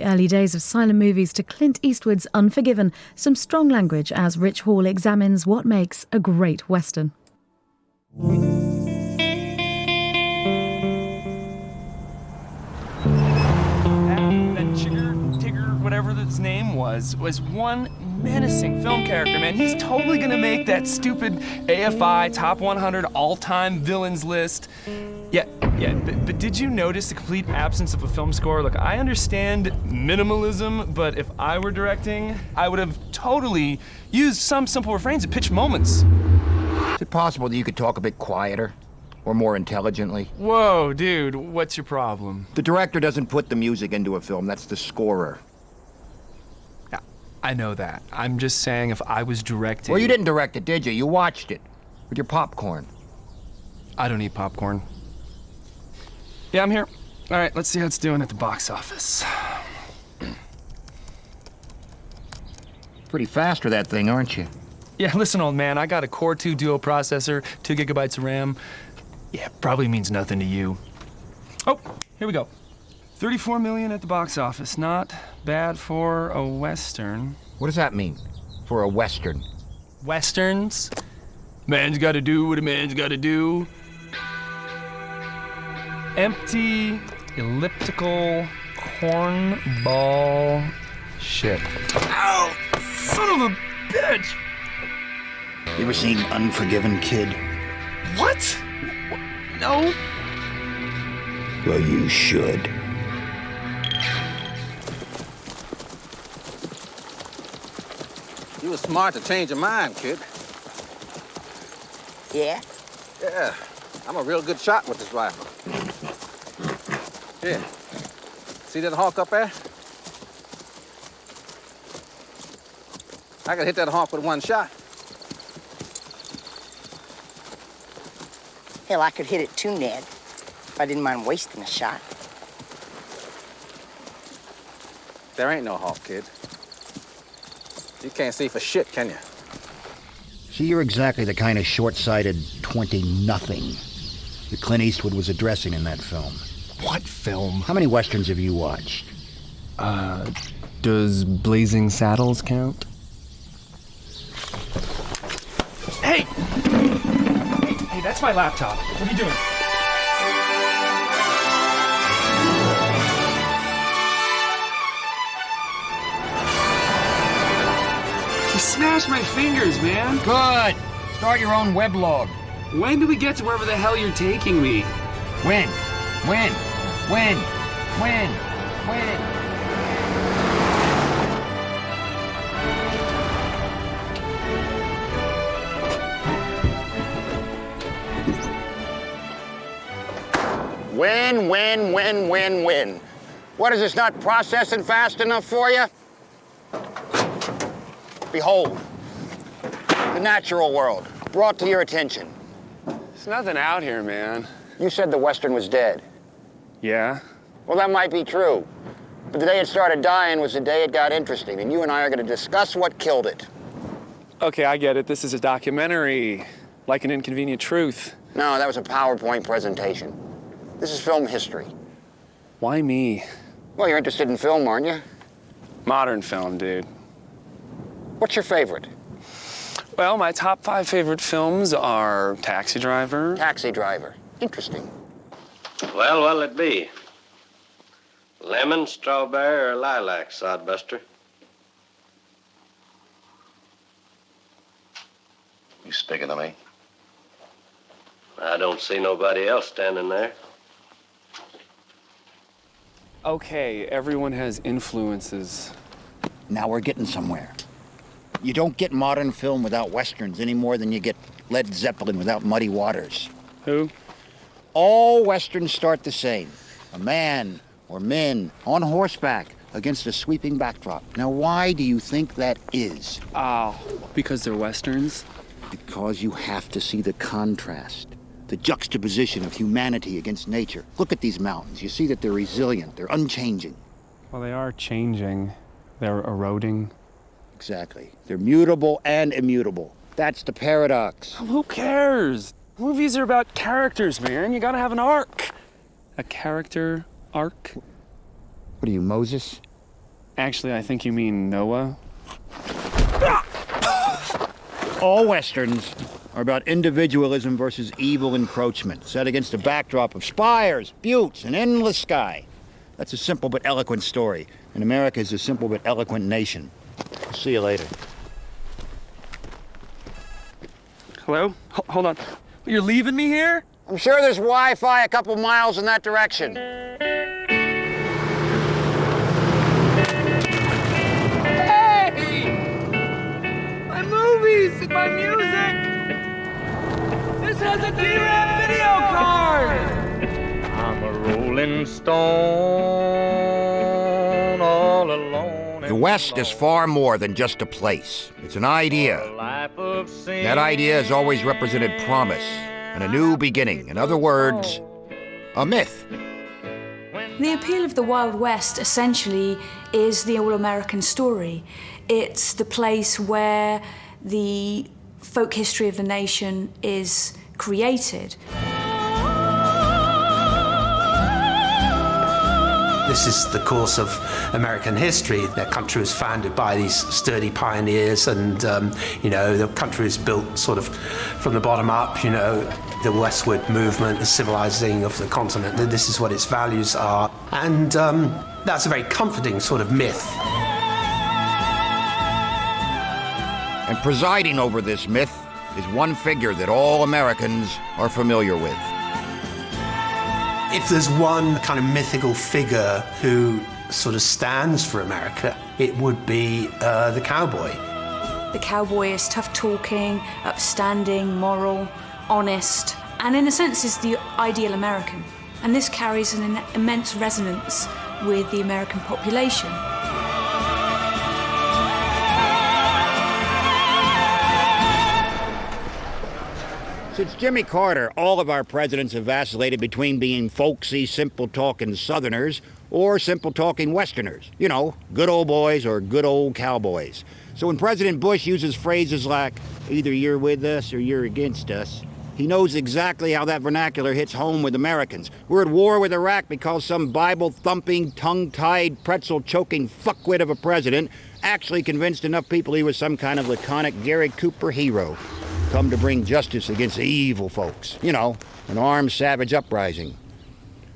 early days of silent movies to Clint Eastwood's Unforgiven, some strong language as Rich Hall examines what makes a great Western. Whatever his name was one menacing film character, man. He's totally gonna make that stupid AFI Top 100 all-time villains list. Yeah, but did you notice the complete absence of a film score? Look, I understand minimalism, but if I were directing, I would have totally used some simple refrains at pitch moments. Is it possible that you could talk a bit quieter? Or more intelligently? Whoa, dude, what's your problem? The director doesn't put the music into a film, that's the scorer. I know that. I'm just saying if I was directing... Well, you didn't direct it, did you? You watched it. With your popcorn. I don't eat popcorn. Yeah, I'm here. All right, let's see how it's doing at the box office. Pretty fast with that thing, aren't you? Yeah, listen, old man, I got a Core 2 dual processor, 2 gigabytes of RAM. Yeah, probably means nothing to you. Oh, here we go. 34 million at the box office. Not bad for a Western. What does that mean, for a Western? Westerns? Man's gotta do what a man's gotta do. Empty, elliptical, cornball shit. Ow! Son of a bitch! You ever seen Unforgiven, kid? What? No. Well, you should. You were smart to change your mind, kid. Yeah? Yeah. I'm a real good shot with this rifle. Here. See that hawk up there? I could hit that hawk with one shot. Hell, I could hit it too, Ned, if I didn't mind wasting a shot. There ain't no hawk, kid. You can't see for shit, can you? See, you're exactly the kind of short-sighted 20-nothing that Clint Eastwood was addressing in that film. What film? How many Westerns have you watched? Does Blazing Saddles count? Hey! Hey, that's my laptop. What are you doing? You smashed my fingers, man. Good. Start your own weblog. When do we get to wherever the hell you're taking me? When? When? What, is this not processing fast enough for you? Behold, the natural world, brought to your attention. There's nothing out here, man. You said the Western was dead. Yeah? Well, that might be true. But the day it started dying was the day it got interesting, and you and I are going to discuss what killed it. Okay, I get it. This is a documentary, like an inconvenient truth. No, that was a PowerPoint presentation. This is film history. Why me? Well, you're interested in film, aren't you? Modern film, dude. What's your favorite? Well, my top 5 favorite films are Taxi Driver. Taxi Driver. Interesting. Well, what'll it be? Lemon, strawberry, or lilac, sodbuster? You speaking to me? I don't see nobody else standing there. Okay, everyone has influences. Now we're getting somewhere. You don't get modern film without Westerns any more than you get Led Zeppelin without Muddy Waters. Who? All Westerns start the same. A man or men on horseback against a sweeping backdrop. Now, why do you think that is? Because they're Westerns? Because you have to see the contrast, the juxtaposition of humanity against nature. Look at these mountains. You see that they're resilient, they're unchanging. Well, they are changing. They're eroding. Exactly. They're mutable and immutable. That's the paradox. Who cares? Movies are about characters, man. You gotta have an arc. A character arc. What are you, Moses? Actually, I think you mean Noah. All Westerns are about individualism versus evil encroachment, set against a backdrop of spires, buttes, and endless sky. That's a simple but eloquent story, and America is a simple but eloquent nation. See you later. Hello? Hold on. You're leaving me here? I'm sure there's Wi-Fi a couple miles in that direction. Hey! My movies and my music! This has a DRAM video card! I'm a rolling stone all alone. The West is far more than just a place. It's an idea. That idea has always represented promise and a new beginning. In other words, a myth. The appeal of the Wild West essentially is the all-American story. It's the place where the folk history of the nation is created. This is the course of American history. Their country was founded by these sturdy pioneers, and the country was built sort of from the bottom up. The westward movement, the civilizing of the continent. This is what its values are, and that's a very comforting sort of myth. And presiding over this myth is one figure that all Americans are familiar with. If there's one kind of mythical figure who sort of stands for America, it would be the cowboy. The cowboy is tough-talking, upstanding, moral, honest, and in a sense is the ideal American. And this carries an immense resonance with the American population. Since Jimmy Carter, all of our presidents have vacillated between being folksy, simple-talking Southerners or simple-talking Westerners. Good old boys or good old cowboys. So when President Bush uses phrases like, either you're with us or you're against us, he knows exactly how that vernacular hits home with Americans. We're at war with Iraq because some Bible-thumping, tongue-tied, pretzel-choking fuckwit of a president actually convinced enough people he was some kind of laconic Gary Cooper hero, come to bring justice against the evil folks. An armed savage uprising.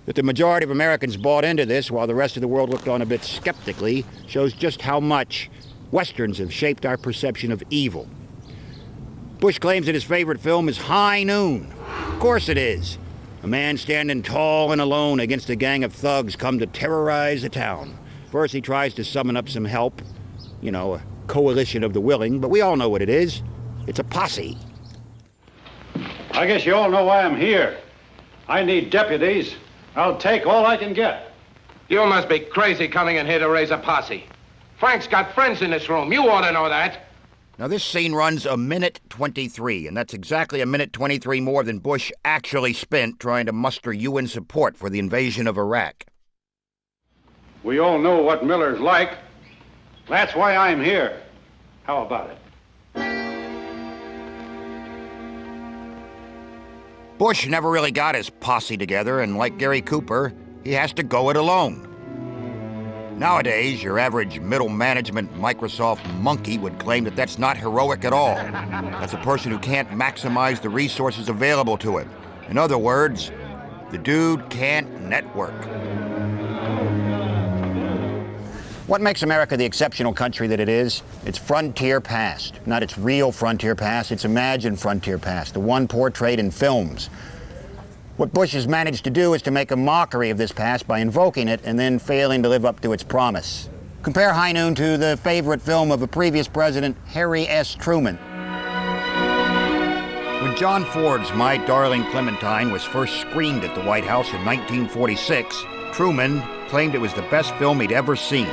That the majority of Americans bought into this while the rest of the world looked on a bit skeptically shows just how much Westerns have shaped our perception of evil. Bush claims that his favorite film is High Noon. Of course it is. A man standing tall and alone against a gang of thugs come to terrorize the town. First he tries to summon up some help. A coalition of the willing, but we all know what it is. It's a posse. I guess you all know why I'm here. I need deputies. I'll take all I can get. You must be crazy coming in here to raise a posse. Frank's got friends in this room. You ought to know that. Now, this scene runs 1:23, and that's exactly 1:23 more than Bush actually spent trying to muster UN support for the invasion of Iraq. We all know what Miller's like. That's why I'm here. How about it? Bush never really got his posse together, and like Gary Cooper, he has to go it alone. Nowadays, your average middle management Microsoft monkey would claim that that's not heroic at all. That's a person who can't maximize the resources available to him. In other words, the dude can't network. What makes America the exceptional country that it is? Its frontier past. Not its real frontier past, its imagined frontier past, the one portrayed in films. What Bush has managed to do is to make a mockery of this past by invoking it and then failing to live up to its promise. Compare High Noon to the favorite film of a previous president, Harry S. Truman. When John Ford's My Darling Clementine was first screened at the White House in 1946, Truman claimed it was the best film he'd ever seen.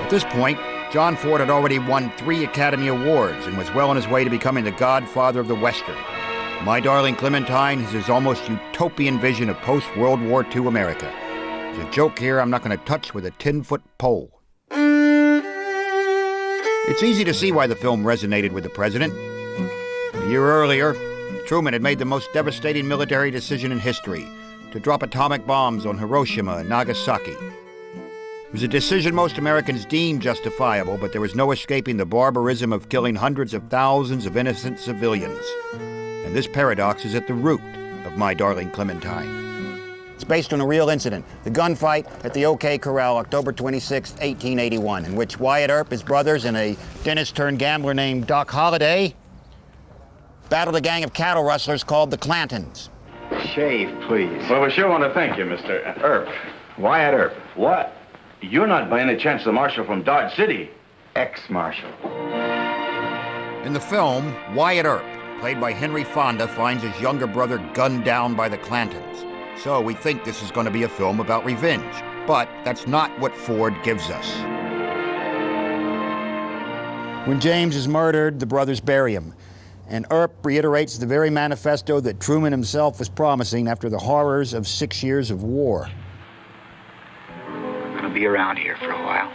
At this point, John Ford had already won 3 Academy Awards and was well on his way to becoming the godfather of the Western. My Darling Clementine is his almost utopian vision of post-World War II America. There's a joke here I'm not going to touch with a 10-foot pole. It's easy to see why the film resonated with the president. A year earlier, Truman had made the most devastating military decision in history, to drop atomic bombs on Hiroshima and Nagasaki. It was a decision most Americans deemed justifiable, but there was no escaping the barbarism of killing hundreds of thousands of innocent civilians. And this paradox is at the root of My Darling Clementine. It's based on a real incident, the gunfight at the OK Corral, October 26, 1881, in which Wyatt Earp, his brothers, and a dentist-turned-gambler named Doc Holliday battled a gang of cattle rustlers called the Clantons. Shave, please. Well, we sure want to thank you, Mr. Earp. Wyatt Earp. What? You're not by any chance the marshal from Dodge City? Ex-marshal. In the film, Wyatt Earp, played by Henry Fonda, finds his younger brother gunned down by the Clantons. So we think this is going to be a film about revenge. But that's not what Ford gives us. When James is murdered, the brothers bury him. And Earp reiterates the very manifesto that Truman himself was promising after the horrors of 6 years of war. I'm gonna be around here for a while.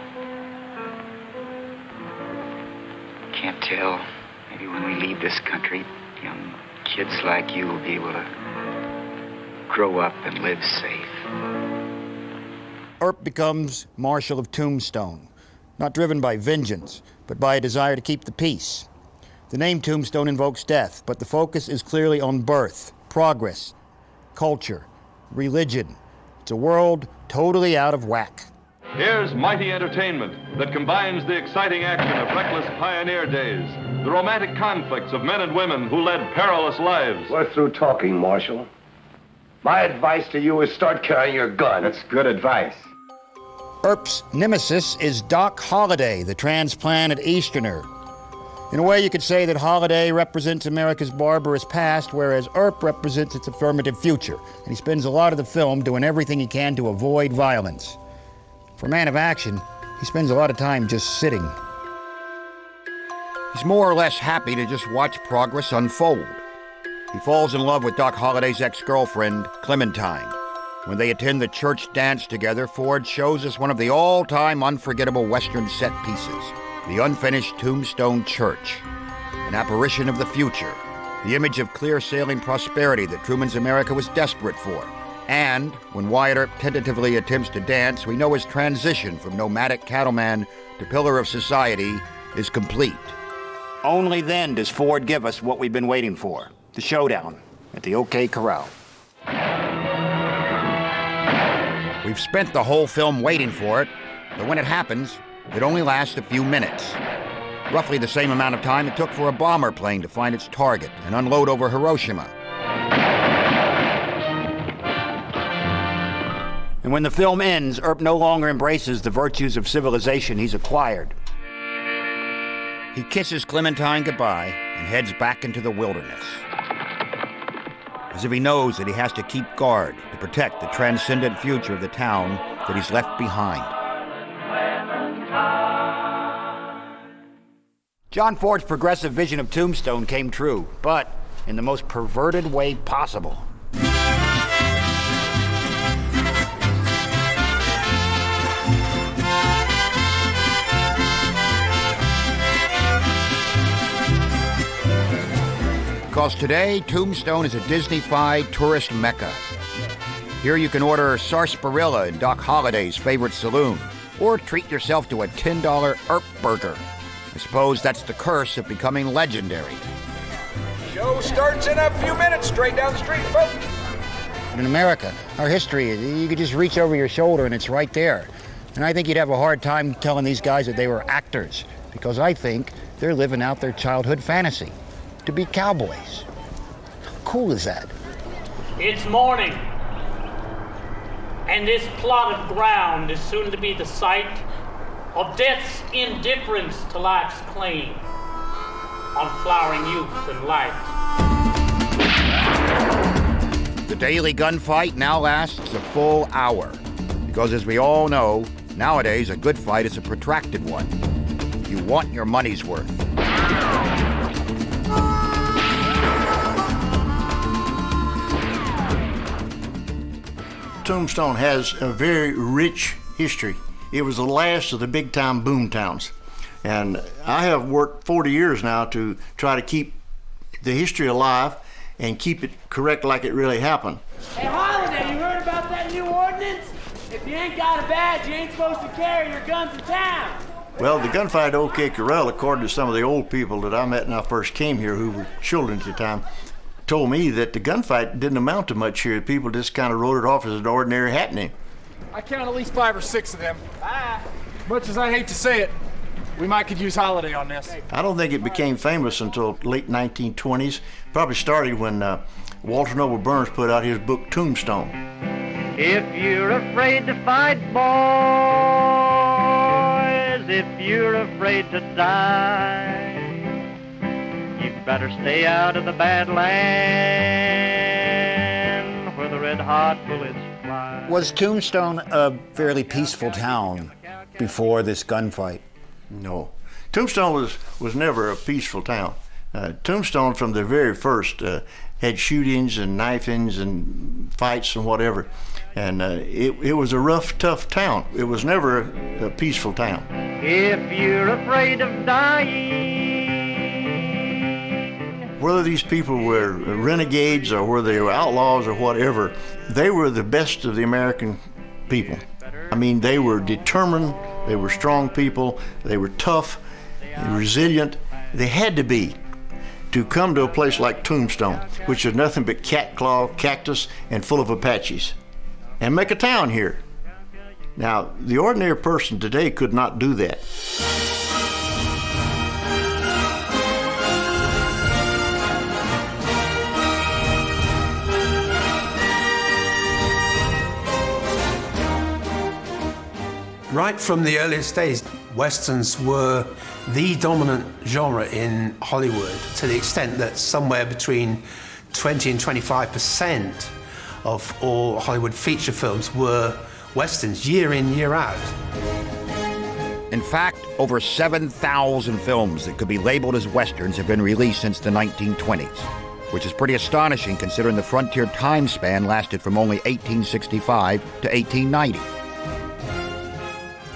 Can't tell. Maybe when we leave this country, young kids like you will be able to grow up and live safe. Earp becomes Marshal of Tombstone, not driven by vengeance, but by a desire to keep the peace. The name Tombstone invokes death, but the focus is clearly on birth, progress, culture, religion. It's a world totally out of whack. Here's mighty entertainment that combines the exciting action of reckless pioneer days, the romantic conflicts of men and women who led perilous lives. We're through talking, Marshal. My advice to you is start carrying your gun. That's good advice. Earp's nemesis is Doc Holliday, the transplanted Easterner. In a way, you could say that Holliday represents America's barbarous past, whereas Earp represents its affirmative future. And he spends a lot of the film doing everything he can to avoid violence. For a man of action, he spends a lot of time just sitting. He's more or less happy to just watch progress unfold. He falls in love with Doc Holliday's ex-girlfriend, Clementine. When they attend the church dance together, Ford shows us one of the all-time unforgettable Western set pieces, the unfinished Tombstone Church, an apparition of the future, the image of clear-sailing prosperity that Truman's America was desperate for. And when Wyatt Earp tentatively attempts to dance, we know his transition from nomadic cattleman to pillar of society is complete. Only then does Ford give us what we've been waiting for, the showdown at the OK Corral. We've spent the whole film waiting for it, but when it happens, it only lasts a few minutes. Roughly the same amount of time it took for a bomber plane to find its target and unload over Hiroshima. And when the film ends, Earp no longer embraces the virtues of civilization he's acquired. He kisses Clementine goodbye and heads back into the wilderness, as if he knows that he has to keep guard to protect the transcendent future of the town that he's left behind. John Ford's progressive vision of Tombstone came true, but in the most perverted way possible. Because today, Tombstone is a Disney-fied tourist mecca. Here you can order sarsaparilla in Doc Holliday's favorite saloon, or treat yourself to a $10 Earp burger. I suppose that's the curse of becoming legendary. Show starts in a few minutes, straight down the street, folks. In America, our history, you could just reach over your shoulder and it's right there. And I think you'd have a hard time telling these guys that they were actors, because I think they're living out their childhood fantasy, to be cowboys. How cool is that? It's morning, and this plot of ground is soon to be the site of death's indifference to life's claim on flowering youth and light. The daily gunfight now lasts a full hour, because as we all know, nowadays a good fight is a protracted one. You want your money's worth. Tombstone has a very rich history. It was the last of the big-time boom towns. And I have worked 40 years now to try to keep the history alive and keep it correct like it really happened. Hey, Holiday, you heard If you ain't got a badge, you ain't supposed to carry your guns in town. Well, the gunfight at OK Corral, according to some of the old people that I met when I first came here who were children at the time, told me that the gunfight didn't amount to much here. People just kind of wrote it off as an ordinary happening. I count at least 5 or 6 of them. Much as I hate to say it, we might could use Holiday on this. I don't think it became famous until late 1920s. Probably started when Walter Noble Burns put out his book Tombstone. If you're afraid to fight, boys, if you're afraid to die, you'd better stay out of the Badlands where the red-hot bullets fly. Was Tombstone a fairly peaceful town before this gunfight? No. Tombstone was never a peaceful town. Tombstone, from the very first, had shootings and knifings and fights and whatever. And it was a rough, tough town. It was never a peaceful town. If you're afraid of dying. Whether these people were renegades or whether they were outlaws or whatever, they were the best of the American people. I mean, they were determined, they were strong people, they were tough, resilient. They had to be to come to a place like Tombstone, which is nothing but cat claw, cactus, and full of Apaches, and make a town here. Now, the ordinary person today could not do that. Right from the earliest days, Westerns were the dominant genre in Hollywood, to the extent that somewhere between 20 and 25% of all Hollywood feature films were Westerns, year in, year out. In fact, over 7,000 films that could be labeled as Westerns have been released since the 1920s, which is pretty astonishing considering the frontier time span lasted from only 1865 to 1890.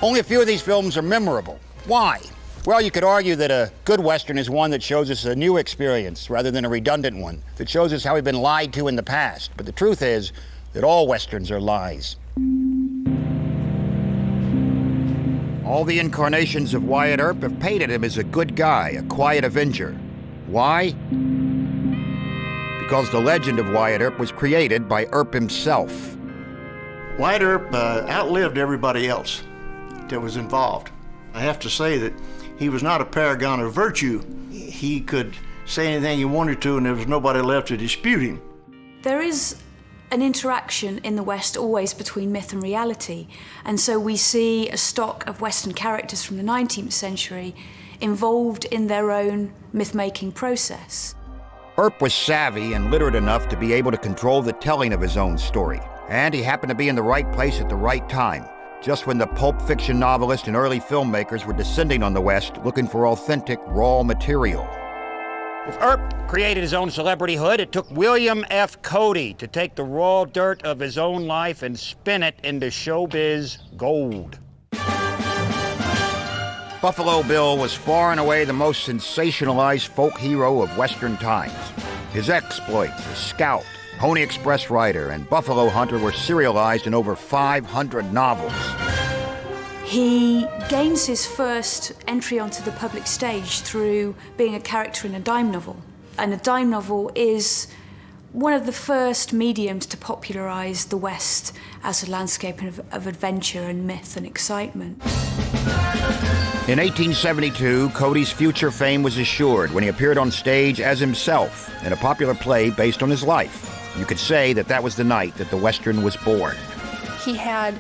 Only a few of these films are memorable. Why? Well, you could argue that a good Western is one that shows us a new experience rather than a redundant one, that shows us how we've been lied to in the past. But the truth is that all Westerns are lies. All the incarnations of Wyatt Earp have painted him as a good guy, a quiet avenger. Why? Because the legend of Wyatt Earp was created by Earp himself. Wyatt Earp outlived everybody else that was involved. I have to say that he was not a paragon of virtue. He could say anything he wanted to and there was nobody left to dispute him. There is an interaction in the West always between myth and reality, and so we see a stock of Western characters from the 19th century involved in their own myth-making process. Earp was savvy and literate enough to be able to control the telling of his own story, and he happened to be in the right place at the right time, just when the pulp fiction novelists and early filmmakers were descending on the West looking for authentic, raw material. If Earp created his own celebrityhood, it took William F. Cody to take the raw dirt of his own life and spin it into showbiz gold. Buffalo Bill was far and away the most sensationalized folk hero of Western times. His exploits as scout, Pony Express rider, and buffalo hunter were serialized in over 500 novels. He gains his first entry onto the public stage through being a character in a dime novel. And a dime novel is one of the first mediums to popularize the West as a landscape of adventure and myth and excitement. In 1872, Cody's future fame was assured when he appeared on stage as himself in a popular play based on his life. You could say that that was the night that the Western was born. He had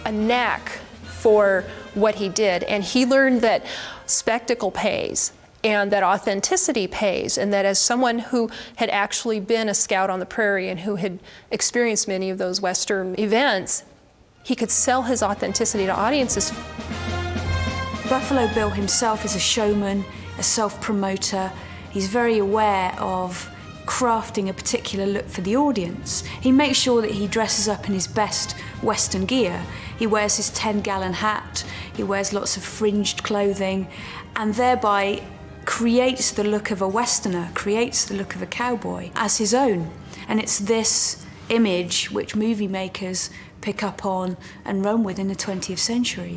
a knack for what he did, and he learned that spectacle pays and that authenticity pays, and that as someone who had actually been a scout on the prairie and who had experienced many of those Western events, he could sell his authenticity to audiences. Buffalo Bill himself is a showman, a self-promoter. He's very aware of crafting a particular look for the audience. He makes sure that he dresses up in his best Western gear. He wears his 10-gallon hat, he wears lots of fringed clothing, and thereby creates the look of a Westerner, creates the look of a cowboy as his own. And it's this image which movie makers pick up on and run with in the 20th century.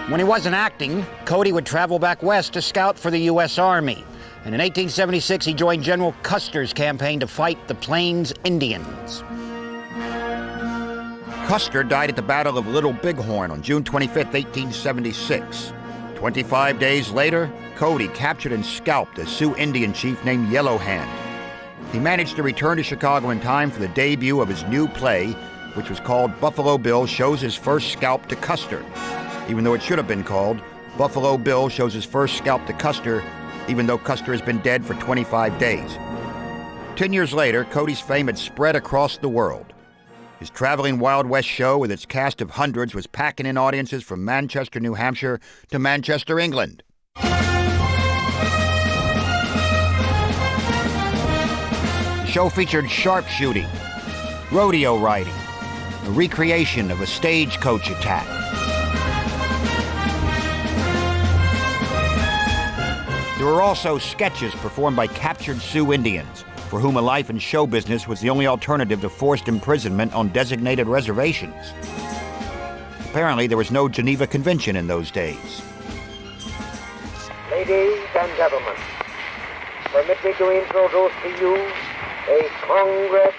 When he wasn't acting, Cody would travel back west to scout for the U.S. Army. And in 1876, he joined General Custer's campaign to fight the Plains Indians. Custer died at the Battle of Little Bighorn on June 25, 1876. 25 days later, Cody captured and scalped a Sioux Indian chief named Yellow Hand. He managed to return to Chicago in time for the debut of his new play, which was called Buffalo Bill Shows His First Scalp to Custer, even though it should have been called Buffalo Bill Shows His First Scalp to Custer, even though Custer has been dead for 25 days. 10 years later, Cody's fame had spread across the world. His traveling Wild West show with its cast of hundreds was packing in audiences from Manchester, New Hampshire to Manchester, England. The show featured sharpshooting, rodeo riding, a recreation of a stagecoach attack. There were also sketches performed by captured Sioux Indians, for whom a life in show business was the only alternative to forced imprisonment on designated reservations. Apparently, there was no Geneva Convention in those days. Ladies and gentlemen, permit me to introduce to you a Congress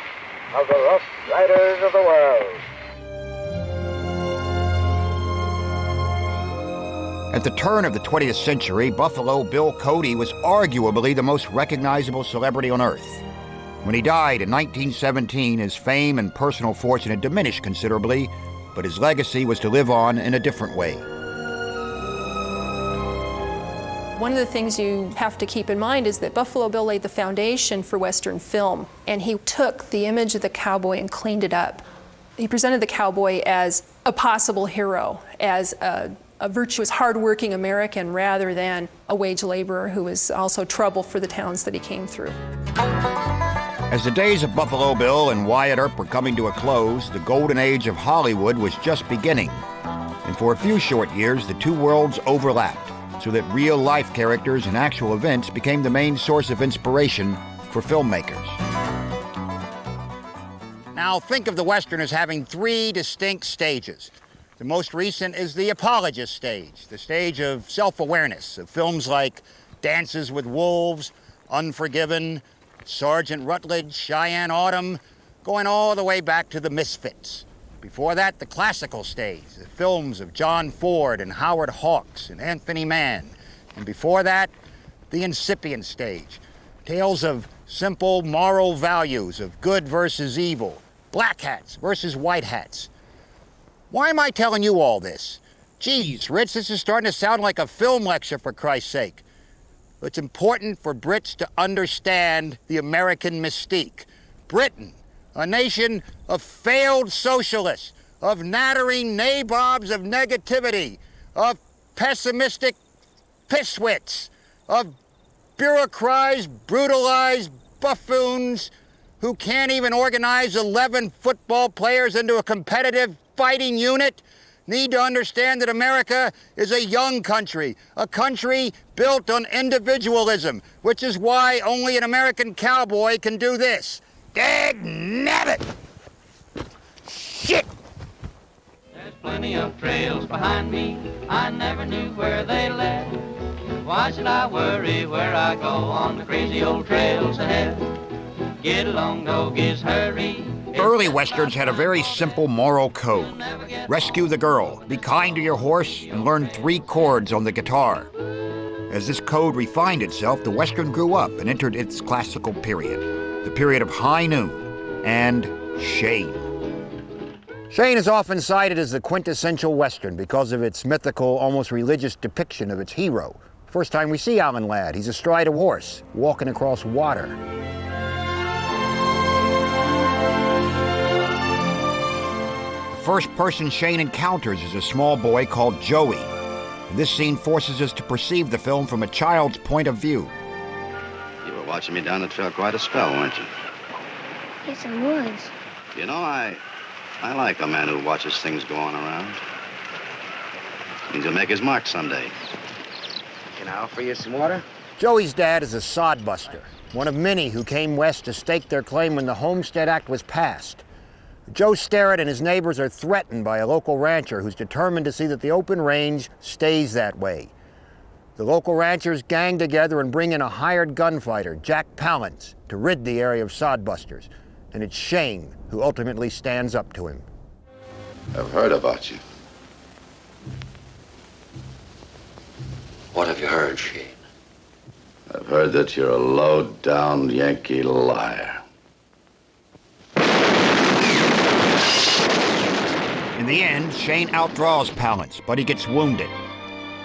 of the Rough Riders of the World. At the turn of the 20th century, Buffalo Bill Cody was arguably the most recognizable celebrity on earth. When he died in 1917, his fame and personal fortune had diminished considerably, but his legacy was to live on in a different way. One of the things you have to keep in mind is that Buffalo Bill laid the foundation for Western film, and he took the image of the cowboy and cleaned it up. He presented the cowboy as a possible hero, as a virtuous, hardworking American rather than a wage laborer who was also trouble for the towns that he came through. As the days of Buffalo Bill and Wyatt Earp were coming to a close, the golden age of Hollywood was just beginning. And for a few short years, the two worlds overlapped, so that real-life characters and actual events became the main source of inspiration for filmmakers. Now, think of the Western as having three distinct stages. The most recent is the apologist stage, the stage of self-awareness, of films like Dances with Wolves, Unforgiven, Sergeant Rutledge, Cheyenne Autumn, going all the way back to the Misfits. Before that, the classical stage, the films of John Ford and Howard Hawks and Anthony Mann. And before that, the incipient stage, tales of simple moral values of good versus evil, black hats versus white hats. Why am I telling you all this? Geez, Rich, this is starting to sound like a film lecture, for Christ's sake. It's important for Brits to understand the American mystique. Britain, a nation of failed socialists, of nattering nabobs of negativity, of pessimistic pisswits, of bureaucratized, brutalized buffoons who can't even organize 11 football players into a competitive fighting unit, need to understand that America is a young country, a country built on individualism, which is why only an American cowboy can do this. Dagnabbit! Shit! There's plenty of trails behind me, I never knew where they led. Why should I worry where I go on the crazy old trails ahead? Get along, doggies, hurry. Early Westerns had a very simple moral code. Rescue the girl, be kind to your horse, and learn 3 chords on the guitar. As this code refined itself, the Western grew up and entered its classical period, the period of high noon and Shane. Shane is often cited as the quintessential Western because of its mythical, almost religious depiction of its hero. First time we see Alan Ladd, he's astride a horse, walking across water. The first person Shane encounters is a small boy called Joey. And this scene forces us to perceive the film from a child's point of view. You were watching me down the trail quite a spell, weren't you? Yes, I was. You know, I like a man who watches things go on around. Means he'll make his mark someday. Can I offer you some water? Joey's dad is a sodbuster, one of many who came west to stake their claim when the Homestead Act was passed. Joe Sterrett and his neighbors are threatened by a local rancher who's determined to see that the open range stays that way. The local ranchers gang together and bring in a hired gunfighter, Jack Palance, to rid the area of sodbusters. And it's Shane who ultimately stands up to him. I've heard about you. What have you heard, Shane? I've heard that you're a low-down Yankee liar. In the end, Shane outdraws Palance, but he gets wounded.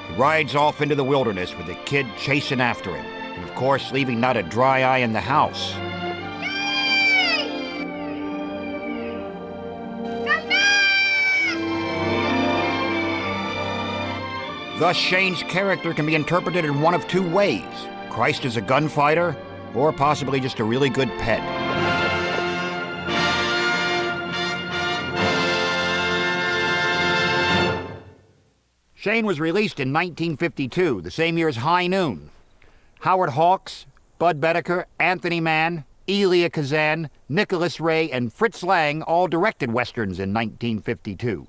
He rides off into the wilderness with the kid chasing after him, and of course, leaving not a dry eye in the house. Thus, Shane's character can be interpreted in one of two ways. Christ as a gunfighter, or possibly just a really good pet. Shane was released in 1952, the same year as High Noon. Howard Hawks, Bud Bedecker, Anthony Mann, Elia Kazan, Nicholas Ray, and Fritz Lang all directed westerns in 1952.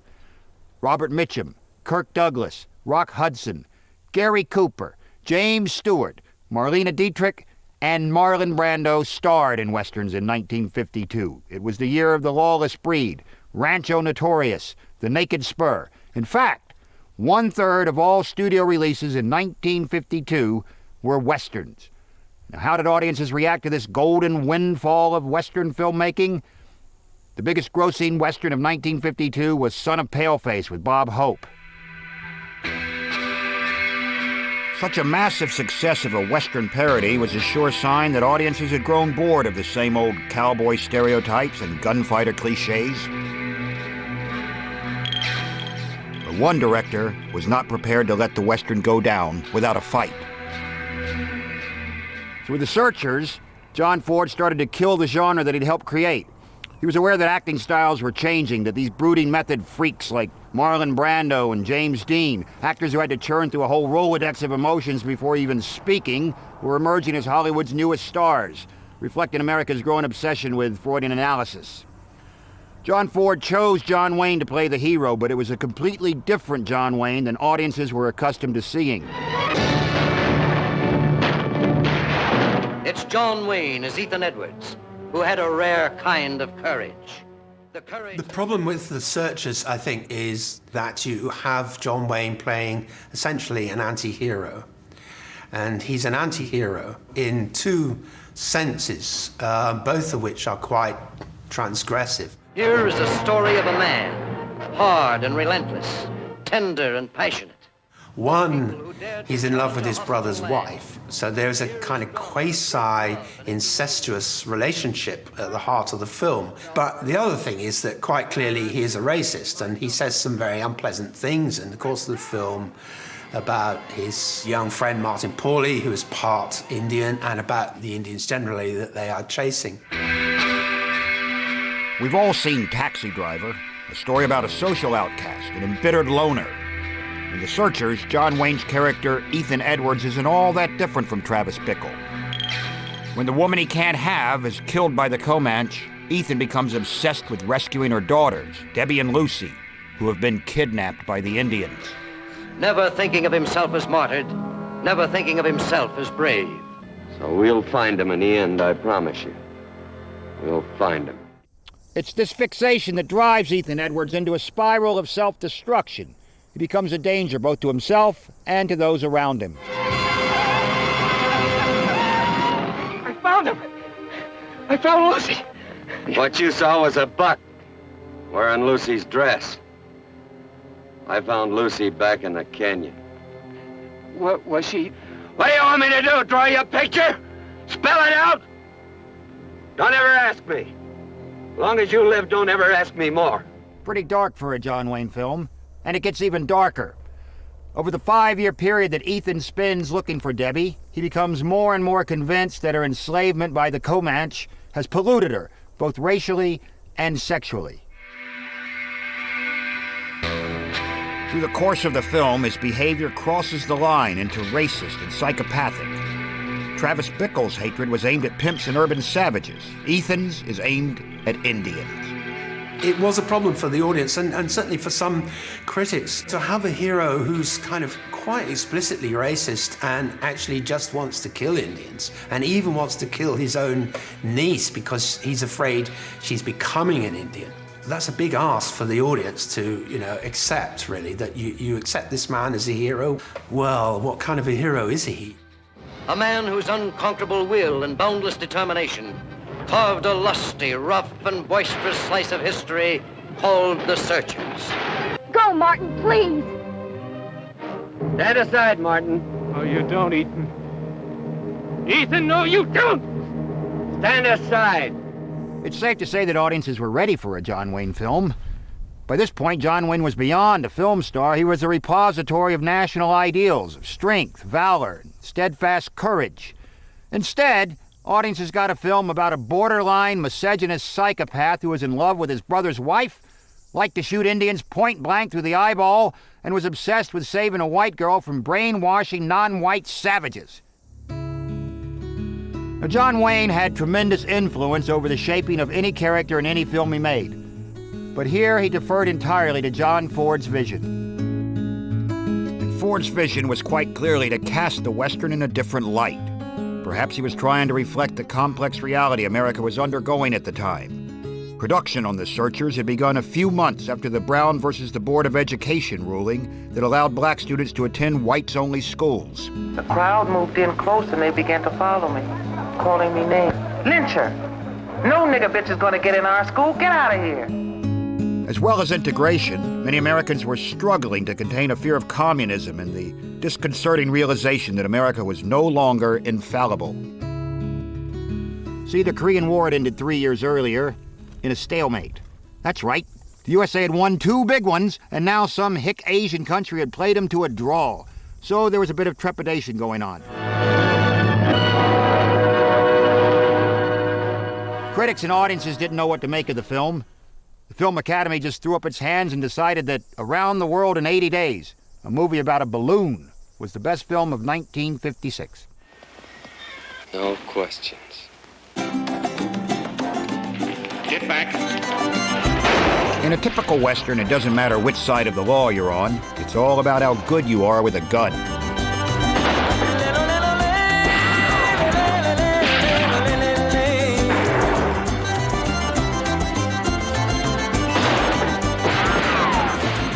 Robert Mitchum, Kirk Douglas, Rock Hudson, Gary Cooper, James Stewart, Marlena Dietrich, and Marlon Brando starred in westerns in 1952. It was the year of The Lawless Breed, Rancho Notorious, The Naked Spur. In fact, 1/3 of all studio releases in 1952 were westerns. Now, how did audiences react to this golden windfall of western filmmaking? The biggest grossing western of 1952 was Son of Paleface with Bob Hope. Such a massive success of a western parody was a sure sign that audiences had grown bored of the same old cowboy stereotypes and gunfighter cliches. But one director was not prepared to let the western go down without a fight. So with The Searchers, John Ford started to kill the genre that he'd helped create. He was aware that acting styles were changing, that these brooding method freaks like Marlon Brando and James Dean, actors who had to churn through a whole Rolodex of emotions before even speaking, were emerging as Hollywood's newest stars, reflecting America's growing obsession with Freudian analysis. John Ford chose John Wayne to play the hero, but it was a completely different John Wayne than audiences were accustomed to seeing. It's John Wayne as Ethan Edwards, who had a rare kind of courage. The problem with The Searchers, I think, is that you have John Wayne playing essentially an anti-hero. And he's an anti-hero in two senses, both of which are quite transgressive. Here is the story of a man, hard and relentless, tender and passionate. One, he's in love with his brother's wife, so there's a kind of quasi-incestuous relationship at the heart of the film. But the other thing is that quite clearly he is a racist, and he says some very unpleasant things in the course of the film about his young friend Martin Pauly, who is part Indian, and about the Indians generally that they are chasing. We've all seen Taxi Driver, a story about a social outcast, an embittered loner. In The Searchers, John Wayne's character, Ethan Edwards, isn't all that different from Travis Bickle. When the woman he can't have is killed by the Comanche, Ethan becomes obsessed with rescuing her daughters, Debbie and Lucy, who have been kidnapped by the Indians. Never thinking of himself as martyred, never thinking of himself as brave. So we'll find him in the end, I promise you. We'll find him. It's this fixation that drives Ethan Edwards into a spiral of self-destruction. He becomes a danger both to himself and to those around him. I found him! I found Lucy! What you saw was a buck wearing Lucy's dress. I found Lucy back in the canyon. What was she? What do you want me to do, draw you a picture? Spell it out? Don't ever ask me. As long as you live, don't ever ask me more. Pretty dark for a John Wayne film. And it gets even darker. Over the 5-year period that Ethan spends looking for Debbie, he becomes more and more convinced that her enslavement by the Comanche has polluted her, both racially and sexually. Through the course of the film, his behavior crosses the line into racist and psychopathic. Travis Bickle's hatred was aimed at pimps and urban savages. Ethan's is aimed at Indians. It was a problem for the audience and certainly for some critics to have a hero who's kind of quite explicitly racist and actually just wants to kill Indians and even wants to kill his own niece because he's afraid she's becoming an Indian. That's a big ask for the audience to, accept, really, that you accept this man as a hero. Well, what kind of a hero is he? A man whose unconquerable will and boundless determination carved a lusty, rough, and boisterous slice of history called the Searchers. Go, Martin, please! Stand aside, Martin. Oh, you don't, Ethan. Ethan, no, you don't! Stand aside. It's safe to say that audiences were ready for a John Wayne film. By this point, John Wayne was beyond a film star. He was a repository of national ideals, of strength, valor, steadfast courage. Instead, audiences got a film about a borderline misogynist psychopath who was in love with his brother's wife, liked to shoot Indians point blank through the eyeball, and was obsessed with saving a white girl from brainwashing non-white savages. Now, John Wayne had tremendous influence over the shaping of any character in any film he made. But here he deferred entirely to John Ford's vision. And Ford's vision was quite clearly to cast the Western in a different light. Perhaps he was trying to reflect the complex reality America was undergoing at the time. Production on The Searchers had begun a few months after the Brown versus the Board of Education ruling that allowed black students to attend whites-only schools. The crowd moved in close and they began to follow me, calling me names. Lyncher! No nigger bitch is gonna get in our school. Get out of here! As well as integration, many Americans were struggling to contain a fear of communism and the disconcerting realization that America was no longer infallible. See, the Korean War had ended 3 years earlier in a stalemate. That's right. The USA had won 2 big ones, and now some hick Asian country had played them to a draw. So there was a bit of trepidation going on. Critics and audiences didn't know what to make of the film. The Film Academy just threw up its hands and decided that Around the World in 80 Days, a movie about a balloon, was the best film of 1956. No questions. Get back. In a typical Western, it doesn't matter which side of the law you're on. It's all about how good you are with a gun.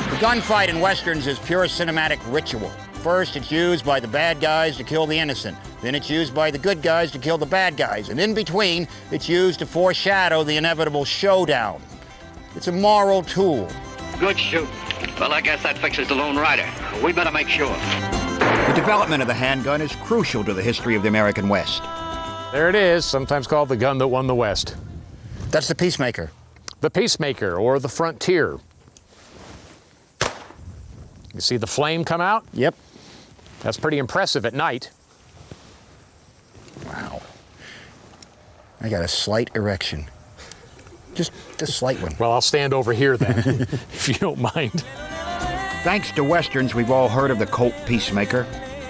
The gunfight in Westerns is pure cinematic ritual. First, it's used by the bad guys to kill the innocent. Then it's used by the good guys to kill the bad guys. And in between, it's used to foreshadow the inevitable showdown. It's a moral tool. Good shoot. Well, I guess that fixes the Lone Rider. We better make sure. The development of the handgun is crucial to the history of the American West. There it is, sometimes called the gun that won the West. That's the Peacemaker. The Peacemaker, or the Frontier. You see the flame come out? Yep. That's pretty impressive at night. Wow. I got a slight erection. Just a slight one. Well, I'll stand over here then, if you don't mind. Thanks to Westerns, we've all heard of the Colt Peacemaker,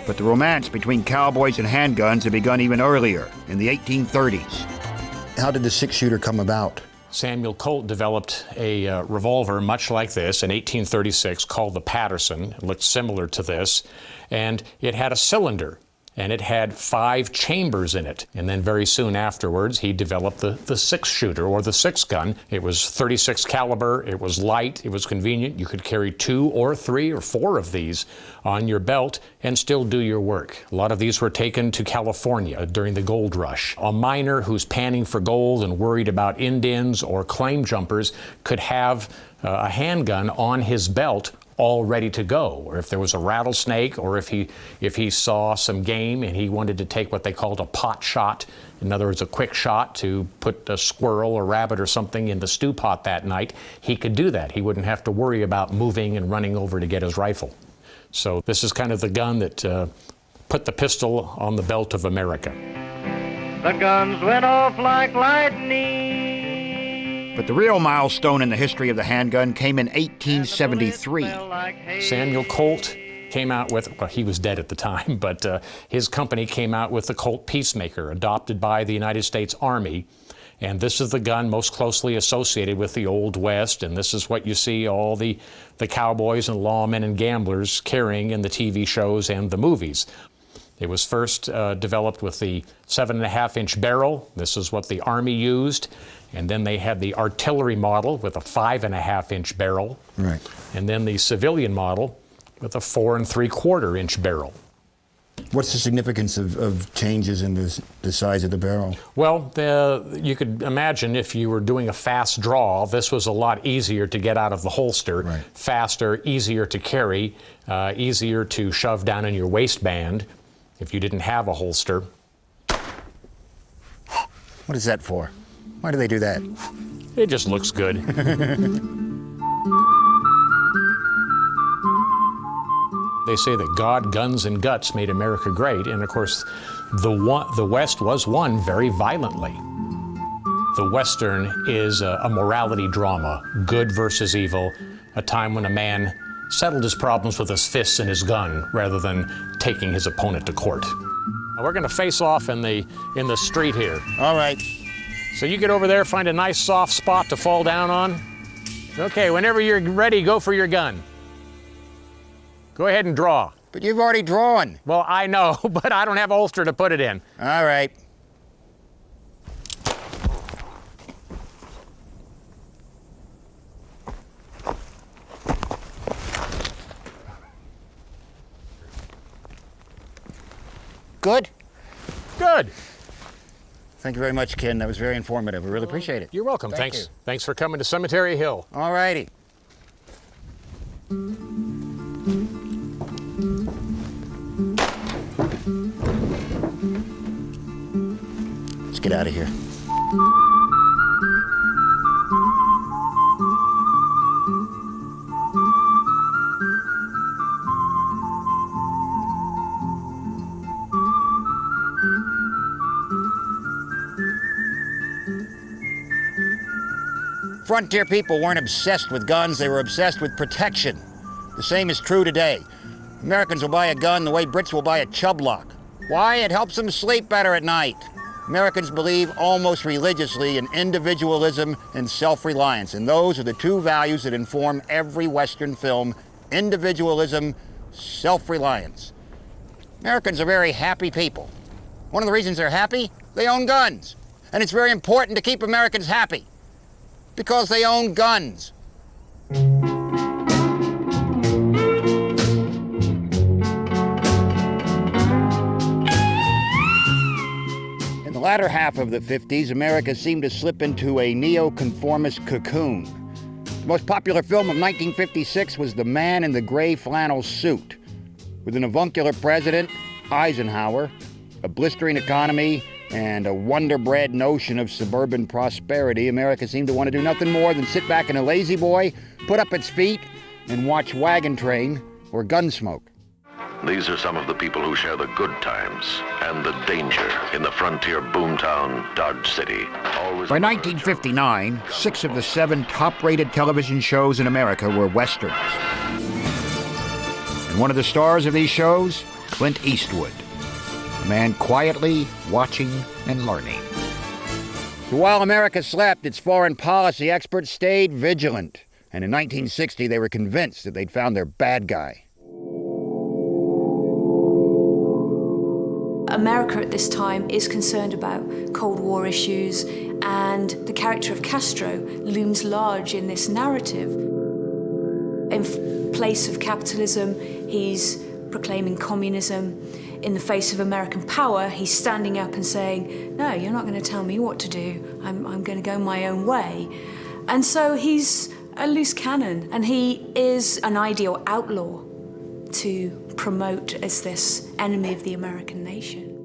but the romance between cowboys and handguns had begun even earlier, in the 1830s. How did the six-shooter come about? Samuel Colt developed a revolver much like this in 1836 called the Patterson. It looked similar to this, and it had a cylinder, and it had 5 chambers in it. And then very soon afterwards, he developed the six-shooter, or the six-gun. It was 36 caliber, it was light, it was convenient. You could carry 2 or 3 or 4 of these on your belt and still do your work. A lot of these were taken to California during the gold rush. A miner who's panning for gold and worried about Indians or claim jumpers could have a handgun on his belt all ready to go. Or if there was a rattlesnake, or if he saw some game and he wanted to take what they called a pot shot, in other words, a quick shot to put a squirrel or rabbit or something in the stew pot that night, he could do that. He wouldn't have to worry about moving and running over to get his rifle. So this is kind of the gun that put the pistol on the belt of America. The guns went off like lightning. But the real milestone in the history of the handgun came in 1873. Samuel Colt came out with, well, he was dead at the time, but his company came out with the Colt Peacemaker, adopted by the United States Army. And this is the gun most closely associated with the Old West, and this is what you see all the cowboys and lawmen and gamblers carrying in the TV shows and the movies. It was first developed with the 7.5-inch barrel. This is what the Army used. And then they had the artillery model with a 5.5-inch barrel. Right. And then the civilian model with a 4 3/4-inch barrel. What's the significance of changes in the size of the barrel? Well, you could imagine if you were doing a fast draw, this was a lot easier to get out of the holster, right. Faster, easier to carry, easier to shove down in your waistband if you didn't have a holster. What is that for? Why do they do that? It just looks good. They say that God, guns, and guts made America great, and of course, the West was won very violently. The Western is a morality drama, good versus evil, a time when a man settled his problems with his fists and his gun rather than taking his opponent to court. Now, we're going to face off in the street here. All right. So you get over there, find a nice soft spot to fall down on. Okay, whenever you're ready, go for your gun. Go ahead and draw. But you've already drawn. Well, I know, but I don't have a holster to put it in. All right. Good? Good. Thank you very much, Ken. That was very informative. We really appreciate it. You're welcome. Thank you. Thanks for coming to Cemetery Hill. All righty. Let's get out of here. Frontier people weren't obsessed with guns, they were obsessed with protection. The same is true today. Americans will buy a gun the way Brits will buy a chub lock. Why? It helps them sleep better at night. Americans believe almost religiously in individualism and self-reliance, and those are the two values that inform every Western film: individualism, self-reliance. Americans are very happy people. One of the reasons they're happy, they own guns. And it's very important to keep Americans happy, because they own guns. In the latter half of the 50s, America seemed to slip into a neo-conformist cocoon. The most popular film of 1956 was The Man in the Gray Flannel Suit. With an avuncular president, Eisenhower, a blistering economy, and a wonder-bred notion of suburban prosperity, America seemed to want to do nothing more than sit back in a lazy boy, put up its feet, and watch Wagon Train or Gunsmoke. These are some of the people who share the good times and the danger in the frontier boomtown Dodge City. By 1959, 6 of the 7 top-rated television shows in America were Westerns. And one of the stars of these shows, Clint Eastwood. A man quietly watching and learning. So while America slept, its foreign policy experts stayed vigilant. And in 1960, they were convinced that they'd found their bad guy. America at this time is concerned about Cold War issues, and the character of Castro looms large in this narrative. In place of capitalism, he's proclaiming communism. In the face of American power, he's standing up and saying, no, you're not going to tell me what to do. I'm going to go my own way. And so he's a loose cannon, and he is an ideal outlaw to promote as this enemy of the American nation.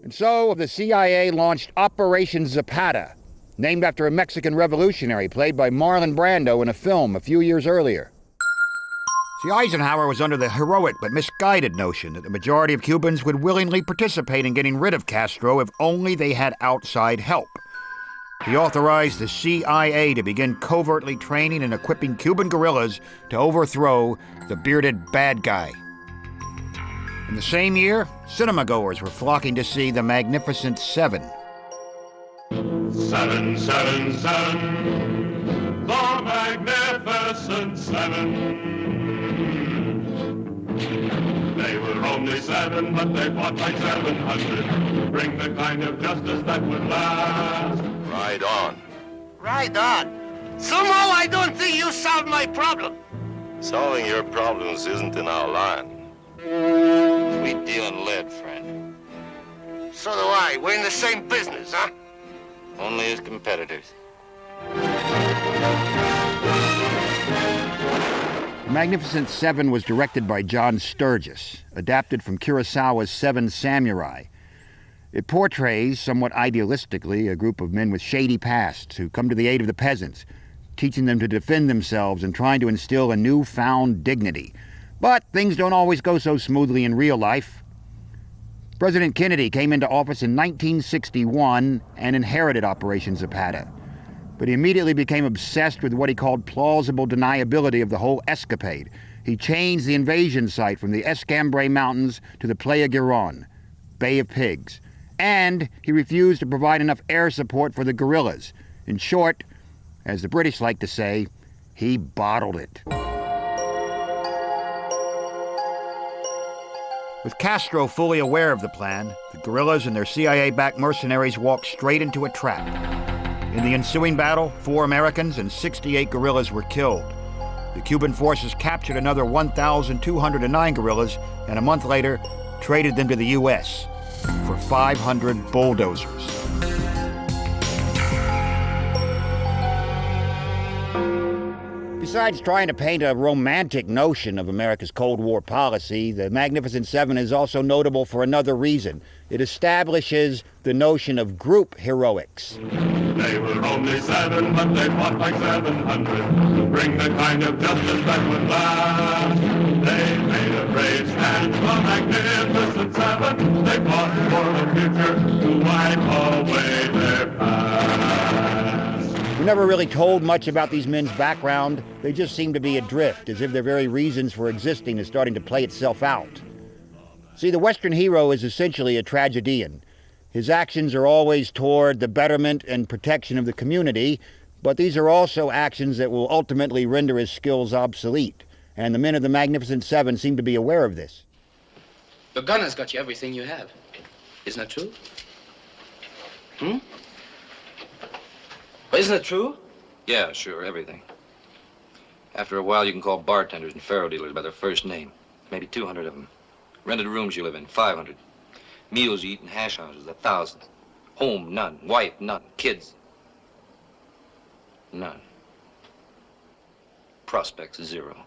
And so the CIA launched Operation Zapata, named after a Mexican revolutionary played by Marlon Brando in a film a few years earlier. See, Eisenhower was under the heroic but misguided notion that the majority of Cubans would willingly participate in getting rid of Castro if only they had outside help. He authorized the CIA to begin covertly training and equipping Cuban guerrillas to overthrow the bearded bad guy. In the same year, cinema-goers were flocking to see The Magnificent Seven. 777, the Magnificent Seven. They were only 7, but they fought like 700 to bring the kind of justice that would last. Ride on. Right on. Somehow I don't think you solved my problem. Solving your problems isn't in our line. We deal in lead, friend. So do I. We're in the same business, huh? Only as competitors. Magnificent Seven was directed by John Sturges, adapted from Kurosawa's Seven Samurai. It portrays, somewhat idealistically, a group of men with shady pasts who come to the aid of the peasants, teaching them to defend themselves and trying to instill a newfound dignity. But things don't always go so smoothly in real life. President Kennedy came into office in 1961 and inherited Operation Zapata. But he immediately became obsessed with what he called plausible deniability of the whole escapade. He changed the invasion site from the Escambray Mountains to the Playa Girón, Bay of Pigs. And he refused to provide enough air support for the guerrillas. In short, as the British like to say, he bottled it. With Castro fully aware of the plan, the guerrillas and their CIA-backed mercenaries walked straight into a trap. In the ensuing battle, 4 Americans and 68 guerrillas were killed. The Cuban forces captured another 1,209 guerrillas, and a month later, traded them to the U.S. for 500 bulldozers. Besides trying to paint a romantic notion of America's Cold War policy, the Magnificent Seven is also notable for another reason. It establishes the notion of group heroics. They were only 7, but they fought like 700 to bring the kind of justice that would last. They made a brave stand, the Magnificent Seven. They fought for the future to wipe away their past. We're never really told much about these men's background. They just seem to be adrift, as if their very reasons for existing is starting to play itself out. See, the Western hero is essentially a tragedian. His actions are always toward the betterment and protection of the community, but these are also actions that will ultimately render his skills obsolete. And the men of the Magnificent Seven seem to be aware of this. The gun has got you everything you have. Isn't that true? Isn't it true? Yeah, sure, everything. After a while, you can call bartenders and faro dealers by their first name. Maybe 200 of them. Rented rooms you live in, 500. Meals you eat in hash houses, 1,000. Home, none. Wife, none. Kids, none. Prospects, 0.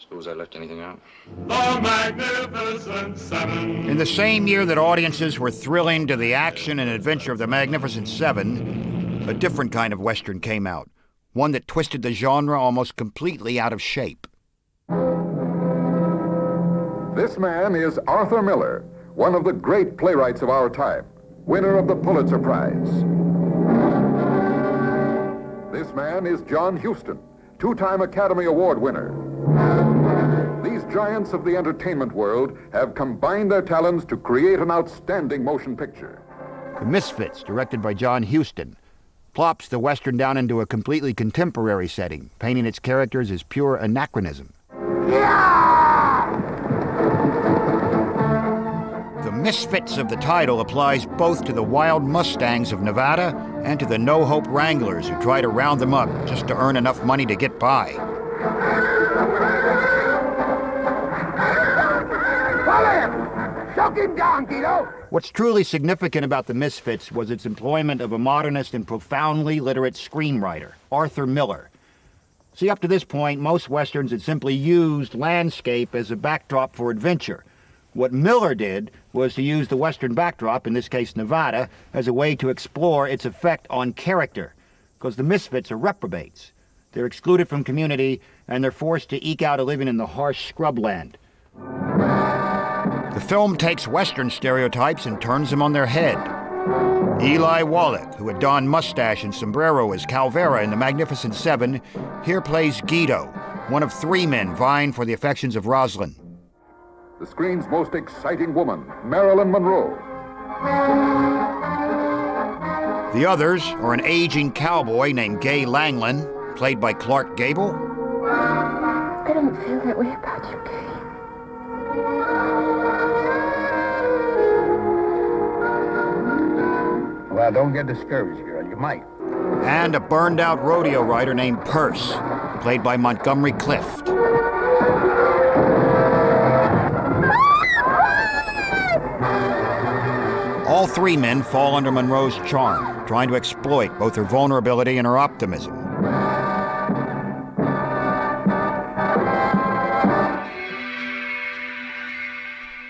Suppose I left anything out? The Magnificent Seven. In the same year that audiences were thrilling to the action and adventure of the Magnificent Seven, a different kind of Western came out. One that twisted the genre almost completely out of shape. This man is Arthur Miller, one of the great playwrights of our time, winner of the Pulitzer Prize. This man is John Huston, 2-time Academy Award winner. These giants of the entertainment world have combined their talents to create an outstanding motion picture. The Misfits, directed by John Huston, plops the Western down into a completely contemporary setting, painting its characters as pure anachronism. The Misfits of the title applies both to the wild Mustangs of Nevada and to the no-hope Wranglers who try to round them up just to earn enough money to get by. Choke him down, Guido! What's truly significant about the Misfits was its employment of a modernist and profoundly literate screenwriter, Arthur Miller. See, up to this point, most Westerns had simply used landscape as a backdrop for adventure. What Miller did was to use the Western backdrop, in this case Nevada, as a way to explore its effect on character, because the Misfits are reprobates. They're excluded from community, and they're forced to eke out a living in the harsh scrubland. The film takes Western stereotypes and turns them on their head. Eli Wallach, who had donned mustache and sombrero as Calvera in The Magnificent Seven, here plays Guido, one of 3 men vying for the affections of Rosalind. The screen's most exciting woman, Marilyn Monroe. The others are an aging cowboy named Gay Langland, played by Clark Gable. I don't feel that way about you, Gay. Well, don't get discouraged, girl. You might. And a burned-out rodeo rider named Perce, played by Montgomery Clift. All three men fall under Monroe's charm, trying to exploit both her vulnerability and her optimism.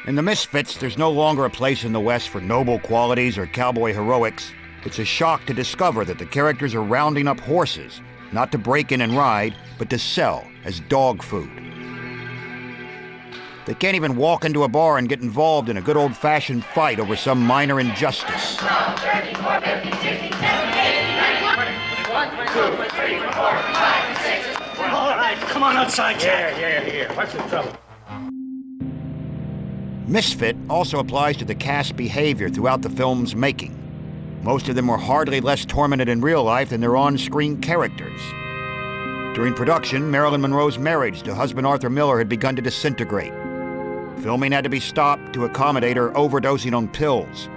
In The Misfits, there's no longer a place in the West for noble qualities or cowboy heroics. It's a shock to discover that the characters are rounding up horses, not to break in and ride, but to sell as dog food. They can't even walk into a bar and get involved in a good old-fashioned fight over some minor injustice. All right, come on outside, Jack. Here. What's the trouble? Misfit also applies to the cast behavior throughout the film's making. Most of them were hardly less tormented in real life than their on-screen characters. During production, Marilyn Monroe's marriage to husband Arthur Miller had begun to disintegrate. Filming had to be stopped to accommodate her overdosing on pills.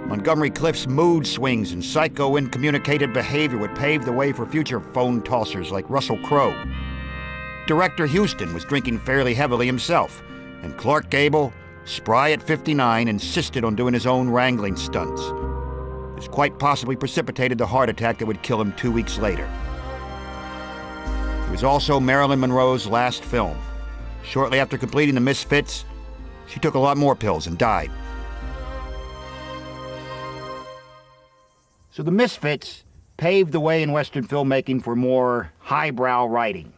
Montgomery Clift's mood swings and psycho-incommunicated behavior would pave the way for future phone tossers like Russell Crowe. Director Huston was drinking fairly heavily himself, and Clark Gable, spry at 59, insisted on doing his own wrangling stunts. This quite possibly precipitated the heart attack that would kill him 2 weeks later. It was also Marilyn Monroe's last film. Shortly after completing The Misfits, she took a lot more pills and died. So The Misfits paved the way in Western filmmaking for more highbrow writing.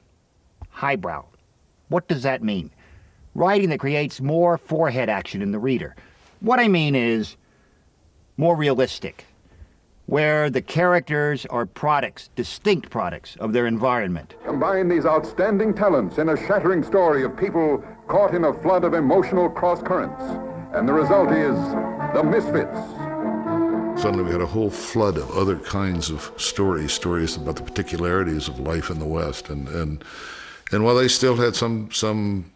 Highbrow. What does that mean? Writing that creates more forehead action in the reader. What I mean is more realistic, where the characters are products, distinct products of their environment. Combine these outstanding talents in a shattering story of people caught in a flood of emotional cross-currents. And the result is The Misfits. Suddenly we had a whole flood of other kinds of stories about the particularities of life in the West. And while they still had some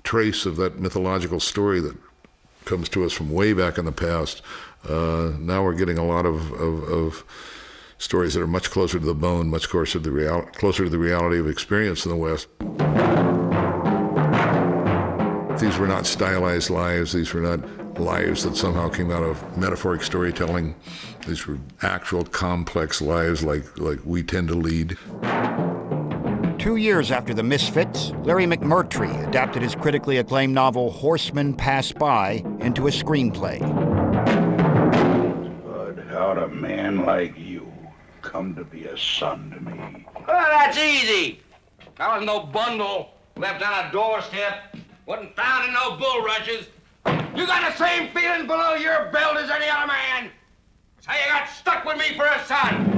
trace of that mythological story that comes to us from way back in the past, now we're getting a lot of stories that are much closer to the bone, much closer to the reality of experience in the West. These were not stylized lives. These were not lives that somehow came out of metaphoric storytelling. These were actual complex lives like we tend to lead. 2 years after The Misfits, Larry McMurtry adapted his critically acclaimed novel Horsemen Pass By into a screenplay. But how'd a man like you come to be a son to me? Well, that's easy. I was no bundle left on a doorstep. Wasn't found in no bulrushes. You got the same feeling below your belt as any other man. That's how you got stuck with me for a son.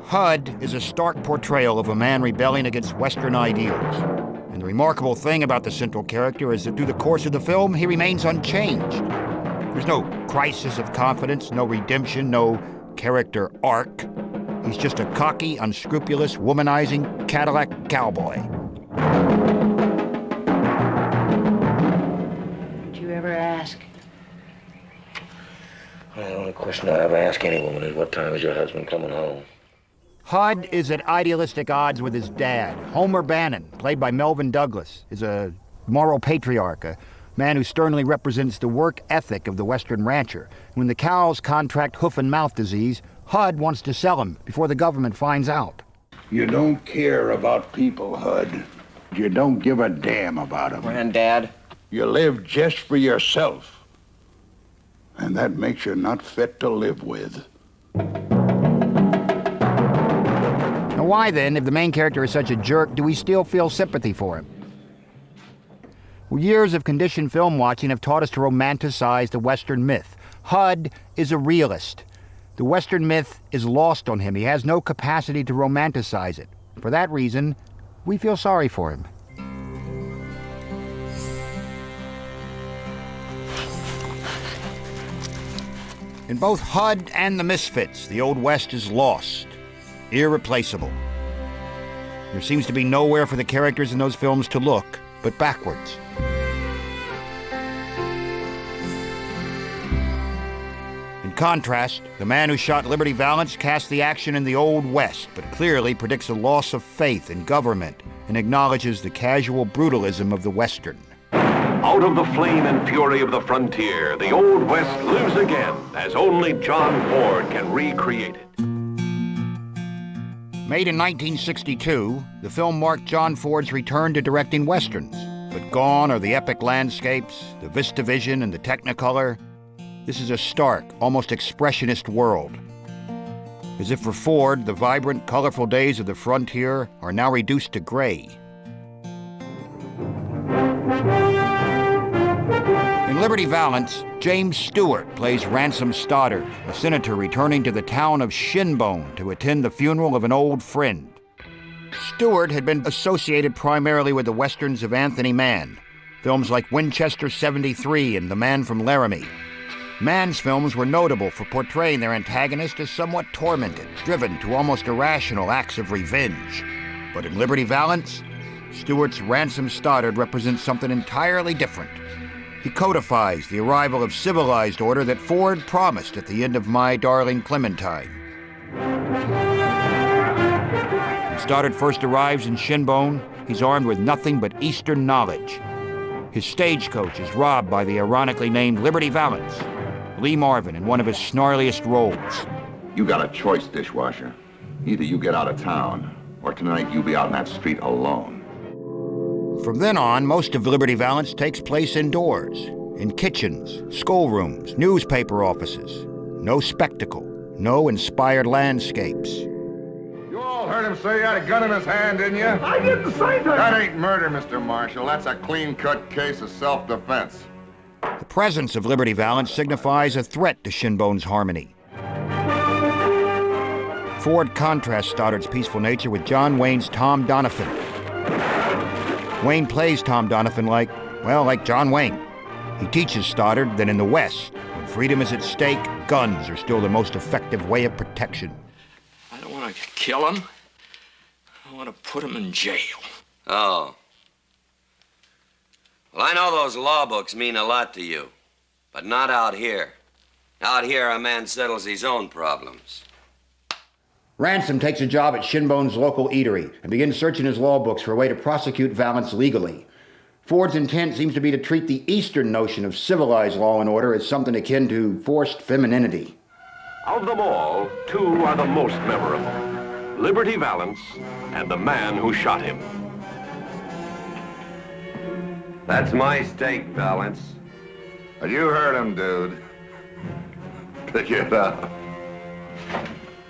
HUD is a stark portrayal of a man rebelling against Western ideals. And the remarkable thing about the central character is that through the course of the film, he remains unchanged. There's no crisis of confidence, no redemption, no character arc. He's just a cocky, unscrupulous, womanizing Cadillac cowboy. Did you ever ask? Well, the only question I ever ask any woman is, what time is your husband coming home? HUD is at idealistic odds with his dad. Homer Bannon, played by Melvin Douglas, is a moral patriarch, a man who sternly represents the work ethic of the Western rancher. When the cows contract hoof and mouth disease, HUD wants to sell them before the government finds out. You don't care about people, HUD. You don't give a damn about them. Granddad? You live just for yourself. And that makes you not fit to live with. Now why then, if the main character is such a jerk, do we still feel sympathy for him? Well, years of conditioned film watching have taught us to romanticize the Western myth. HUD is a realist. The Western myth is lost on him. He has no capacity to romanticize it. For that reason, we feel sorry for him. In both HUD and The Misfits, the Old West is lost, irreplaceable. There seems to be nowhere for the characters in those films to look but backwards. In contrast, the man who shot Liberty Valance casts the action in the Old West, but clearly predicts a loss of faith in government and acknowledges the casual brutalism of the Western. Out of the flame and fury of the frontier, the Old West lives again, as only John Ford can recreate it. Made in 1962, the film marked John Ford's return to directing Westerns. But gone are the epic landscapes, the VistaVision, and the Technicolor. This is a stark, almost expressionist world. As if for Ford, the vibrant, colorful days of the frontier are now reduced to gray. In Liberty Valance, James Stewart plays Ransom Stoddard, a senator returning to the town of Shinbone to attend the funeral of an old friend. Stewart had been associated primarily with the westerns of Anthony Mann, films like Winchester 73 and The Man from Laramie. Mann's films were notable for portraying their antagonist as somewhat tormented, driven to almost irrational acts of revenge. But in Liberty Valance, Stewart's Ransom Stoddard represents something entirely different. He codifies the arrival of civilized order that Ford promised at the end of My Darling Clementine. When Stoddard first arrives in Shinbone, he's armed with nothing but Eastern knowledge. His stagecoach is robbed by the ironically named Liberty Valance, Lee Marvin in one of his snarliest roles. You got a choice, dishwasher. Either you get out of town, or tonight you be out in that street alone. From then on, most of Liberty Valance takes place indoors, in kitchens, schoolrooms, newspaper offices. No spectacle, no inspired landscapes. You all heard him say he had a gun in his hand, didn't you? I didn't say that. That ain't murder, Mr. Marshall. That's a clean-cut case of self-defense. The presence of Liberty Valance signifies a threat to Shinbone's harmony. Ford contrasts Stoddard's peaceful nature with John Wayne's Tom Donovan. Wayne plays Tom Donovan like John Wayne. He teaches Stoddard that in the West, when freedom is at stake, guns are still the most effective way of protection. I don't want to kill him. I want to put him in jail. Oh. Well, I know those law books mean a lot to you, but not out here. Out here, a man settles his own problems. Ransom takes a job at Shinbone's local eatery and begins searching his law books for a way to prosecute Valance legally. Ford's intent seems to be to treat the Eastern notion of civilized law and order as something akin to forced femininity. Of them all, two are the most memorable: Liberty Valance and the man who shot him. That's my steak, Valance. But you heard him, dude. Pick it up.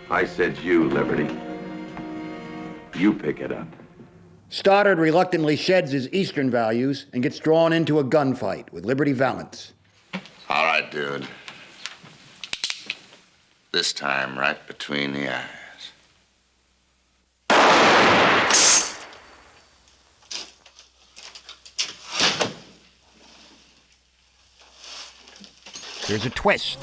I said you, Liberty. You pick it up. Stoddard reluctantly sheds his Eastern values and gets drawn into a gunfight with Liberty Valance. All right, dude. This time, right between the eyes. There's a twist.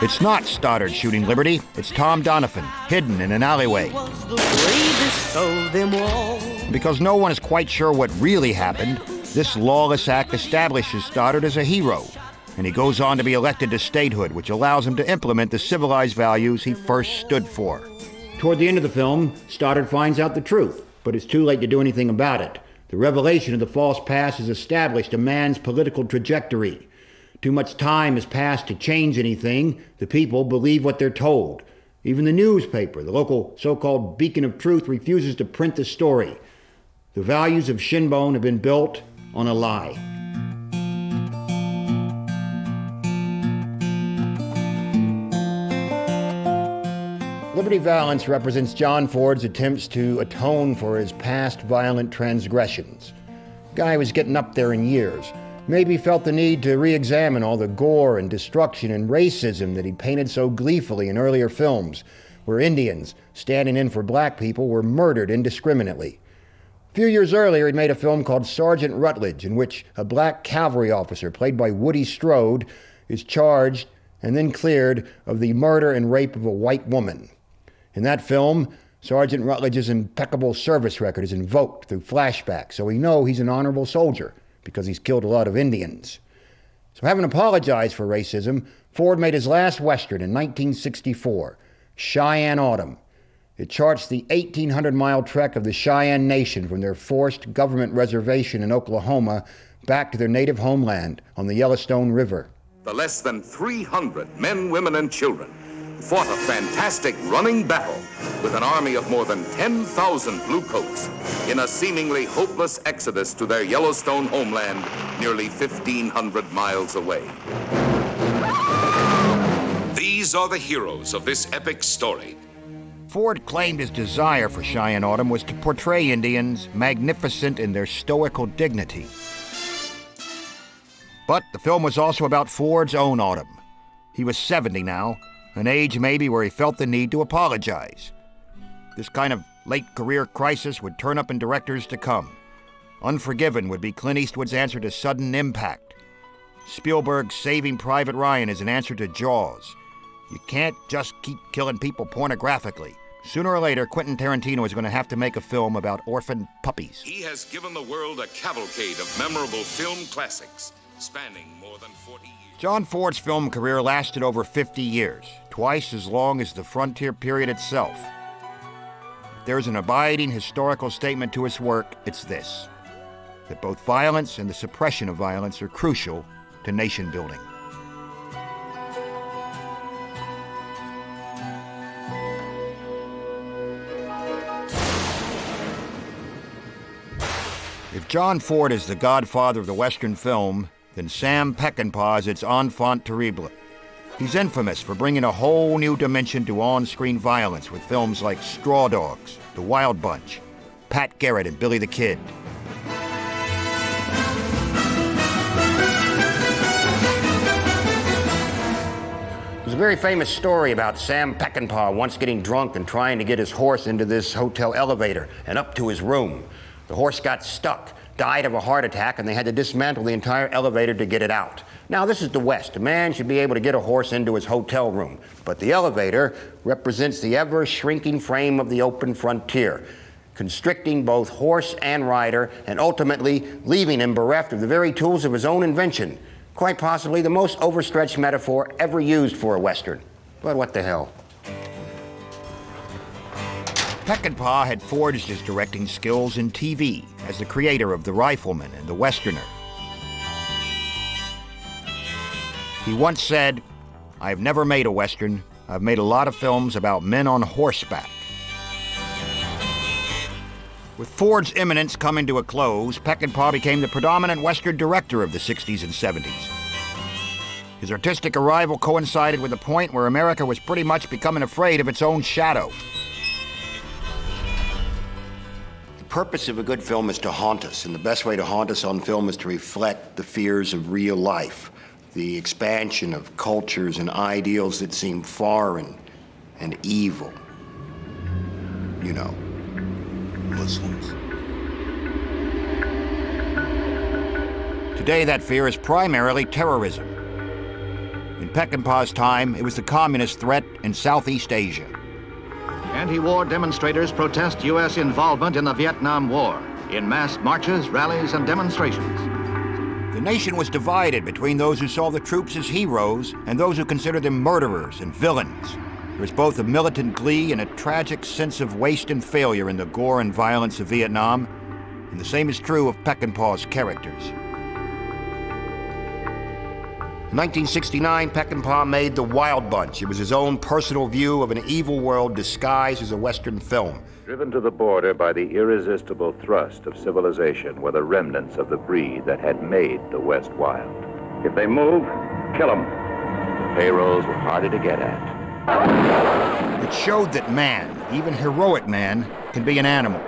It's not Stoddard shooting Liberty, it's Tom Donovan, hidden in an alleyway. Because no one is quite sure what really happened, this lawless act establishes Stoddard as a hero, and he goes on to be elected to statehood, which allows him to implement the civilized values he first stood for. Toward the end of the film, Stoddard finds out the truth, but it's too late to do anything about it. The revelation of the false past has established a man's political trajectory. Too much time has passed to change anything. The people believe what they're told. Even the newspaper, the local so-called beacon of truth, refuses to print the story. The values of Shinbone have been built on a lie. Liberty Valance represents John Ford's attempts to atone for his past violent transgressions. Guy was getting up there in years. Maybe felt the need to re-examine all the gore and destruction and racism that he painted so gleefully in earlier films, where Indians, standing in for black people, were murdered indiscriminately. A few years earlier, he'd made a film called Sergeant Rutledge, in which a black cavalry officer, played by Woody Strode, is charged and then cleared of the murder and rape of a white woman. In that film, Sergeant Rutledge's impeccable service record is invoked through flashbacks, so we know he's an honorable soldier because he's killed a lot of Indians. So having apologized for racism, Ford made his last Western in 1964, Cheyenne Autumn. It charts the 1,800-mile trek of the Cheyenne Nation from their forced government reservation in Oklahoma back to their native homeland on the Yellowstone River. The less than 300 men, women, and children fought a fantastic running battle with an army of more than 10,000 bluecoats in a seemingly hopeless exodus to their Yellowstone homeland nearly 1,500 miles away. These are the heroes of this epic story. Ford claimed his desire for Cheyenne Autumn was to portray Indians magnificent in their stoical dignity. But the film was also about Ford's own autumn. He was 70 now, an age maybe where he felt the need to apologize. This kind of late career crisis would turn up in directors to come. Unforgiven would be Clint Eastwood's answer to Sudden Impact. Spielberg's Saving Private Ryan is an answer to Jaws. You can't just keep killing people pornographically. Sooner or later, Quentin Tarantino is going to have to make a film about orphaned puppies. He has given the world a cavalcade of memorable film classics spanning more than 40 years. John Ford's film career lasted over 50 years, twice as long as the frontier period itself. If there's an abiding historical statement to his work, it's this: that both violence and the suppression of violence are crucial to nation building. If John Ford is the godfather of the Western film, then Sam Peckinpah is its enfant terrible. He's infamous for bringing a whole new dimension to on-screen violence with films like Straw Dogs, The Wild Bunch, Pat Garrett and Billy the Kid. There's a very famous story about Sam Peckinpah once getting drunk and trying to get his horse into this hotel elevator and up to his room. The horse got stuck, died of a heart attack, and they had to dismantle the entire elevator to get it out. Now, this is the West. A man should be able to get a horse into his hotel room, but the elevator represents the ever-shrinking frame of the open frontier, constricting both horse and rider, and ultimately leaving him bereft of the very tools of his own invention. Quite possibly the most overstretched metaphor ever used for a Western. But what the hell? Peckinpah had forged his directing skills in TV as the creator of The Rifleman and The Westerner. He once said, "I've never made a Western. I've made a lot of films about men on horseback." With Ford's imminence coming to a close, Peckinpah became the predominant Western director of the 60s and 70s. His artistic arrival coincided with a point where America was pretty much becoming afraid of its own shadow. The purpose of a good film is to haunt us, and the best way to haunt us on film is to reflect the fears of real life, the expansion of cultures and ideals that seem foreign and evil. You know, Muslims. Today, that fear is primarily terrorism. In Peckinpah's time, it was the communist threat in Southeast Asia. Anti-war demonstrators protest U.S. involvement in the Vietnam War in mass marches, rallies, and demonstrations. The nation was divided between those who saw the troops as heroes and those who considered them murderers and villains. There was both a militant glee and a tragic sense of waste and failure in the gore and violence of Vietnam, and the same is true of Peckinpah's characters. In 1969, Peckinpah made The Wild Bunch. It was his own personal view of an evil world disguised as a Western film. Driven to the border by the irresistible thrust of civilization were the remnants of the breed that had made the West wild. If they move, kill them. The payrolls were harder to get at. It showed that man, even heroic man, can be an animal,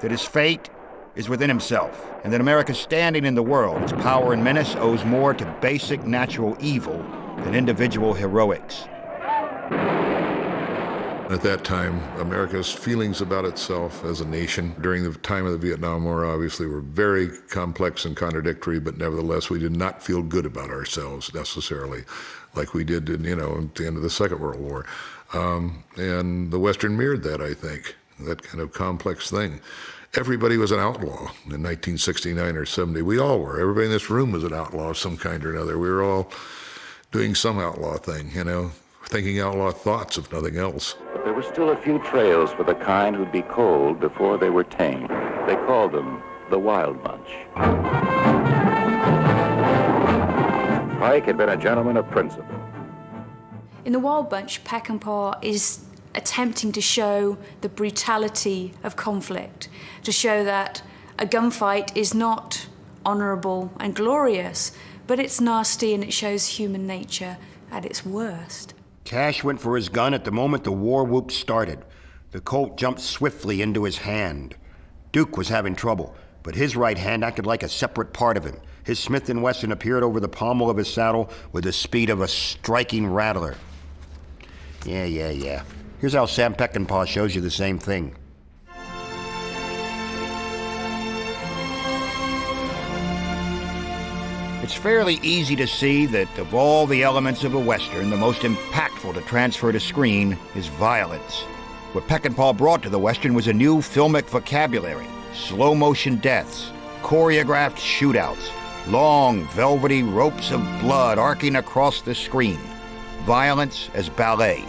that his fate is within himself, and that America's standing in the world, its power and menace, owes more to basic natural evil than individual heroics. At that time, America's feelings about itself as a nation during the time of the Vietnam War obviously were very complex and contradictory, but nevertheless, we did not feel good about ourselves necessarily, like we did at the end of the Second World War. And the Western mirrored that, I think, that kind of complex thing. Everybody was an outlaw in 1969 or 70. We all were. Everybody in this room was an outlaw of some kind or another. We were all doing some outlaw thing, thinking outlaw thoughts, if nothing else. But there were still a few trails for the kind who'd be cold before they were tame. They called them the Wild Bunch. Pike had been a gentleman of principle. In the Wild Bunch, Peckinpah is attempting to show the brutality of conflict, to show that a gunfight is not honorable and glorious, but it's nasty and it shows human nature at its worst. Cash went for his gun at the moment the war whoop started. The Colt jumped swiftly into his hand. Duke was having trouble, but his right hand acted like a separate part of him. His Smith & Wesson appeared over the pommel of his saddle with the speed of a striking rattler. Yeah. Here's how Sam Peckinpah shows you the same thing. It's fairly easy to see that of all the elements of a Western, the most impactful to transfer to screen is violence. What Peckinpah brought to the Western was a new filmic vocabulary, slow-motion deaths, choreographed shootouts, long, velvety ropes of blood arcing across the screen, violence as ballet.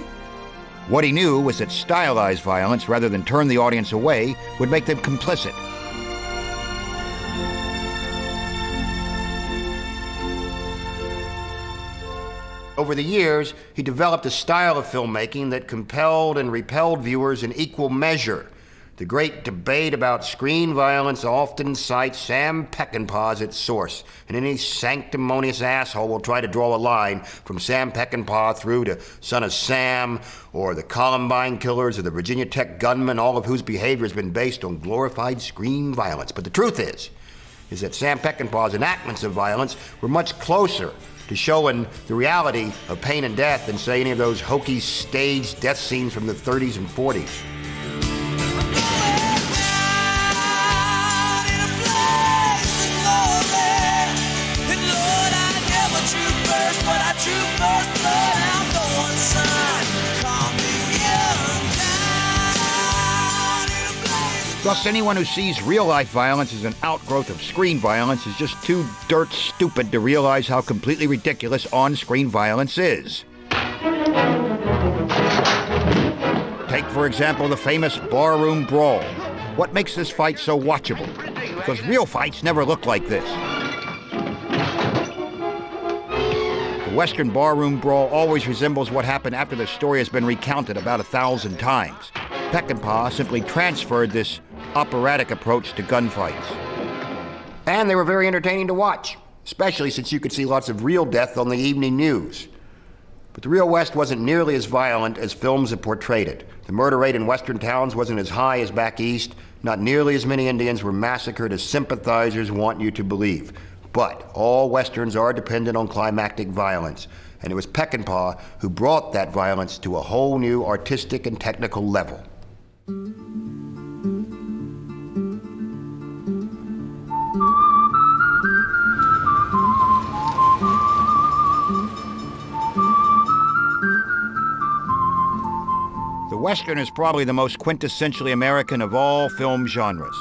What he knew was that stylized violence, rather than turn the audience away, would make them complicit. Over the years, he developed a style of filmmaking that compelled and repelled viewers in equal measure. The great debate about screen violence often cites Sam Peckinpah as its source, and any sanctimonious asshole will try to draw a line from Sam Peckinpah through to Son of Sam, or the Columbine killers, or the Virginia Tech gunmen, all of whose behavior has been based on glorified screen violence. But the truth is that Sam Peckinpah's enactments of violence were much closer to showing the reality of pain and death than, say, any of those hokey staged death scenes from the 30s and 40s. Thus, anyone who sees real-life violence as an outgrowth of screen violence is just too dirt stupid to realize how completely ridiculous on-screen violence is. Take, for example, the famous barroom brawl. What makes this fight so watchable? Because real fights never look like this. The Western barroom brawl always resembles what happened after the story has been recounted about 1,000 times. Peckinpah simply transferred this operatic approach to gunfights. And they were very entertaining to watch, especially since you could see lots of real death on the evening news. But the real West wasn't nearly as violent as films have portrayed it. The murder rate in Western towns wasn't as high as back east. Not nearly as many Indians were massacred as sympathizers want you to believe. But all Westerns are dependent on climactic violence. And it was Peckinpah who brought that violence to a whole new artistic and technical level. The Western is probably the most quintessentially American of all film genres.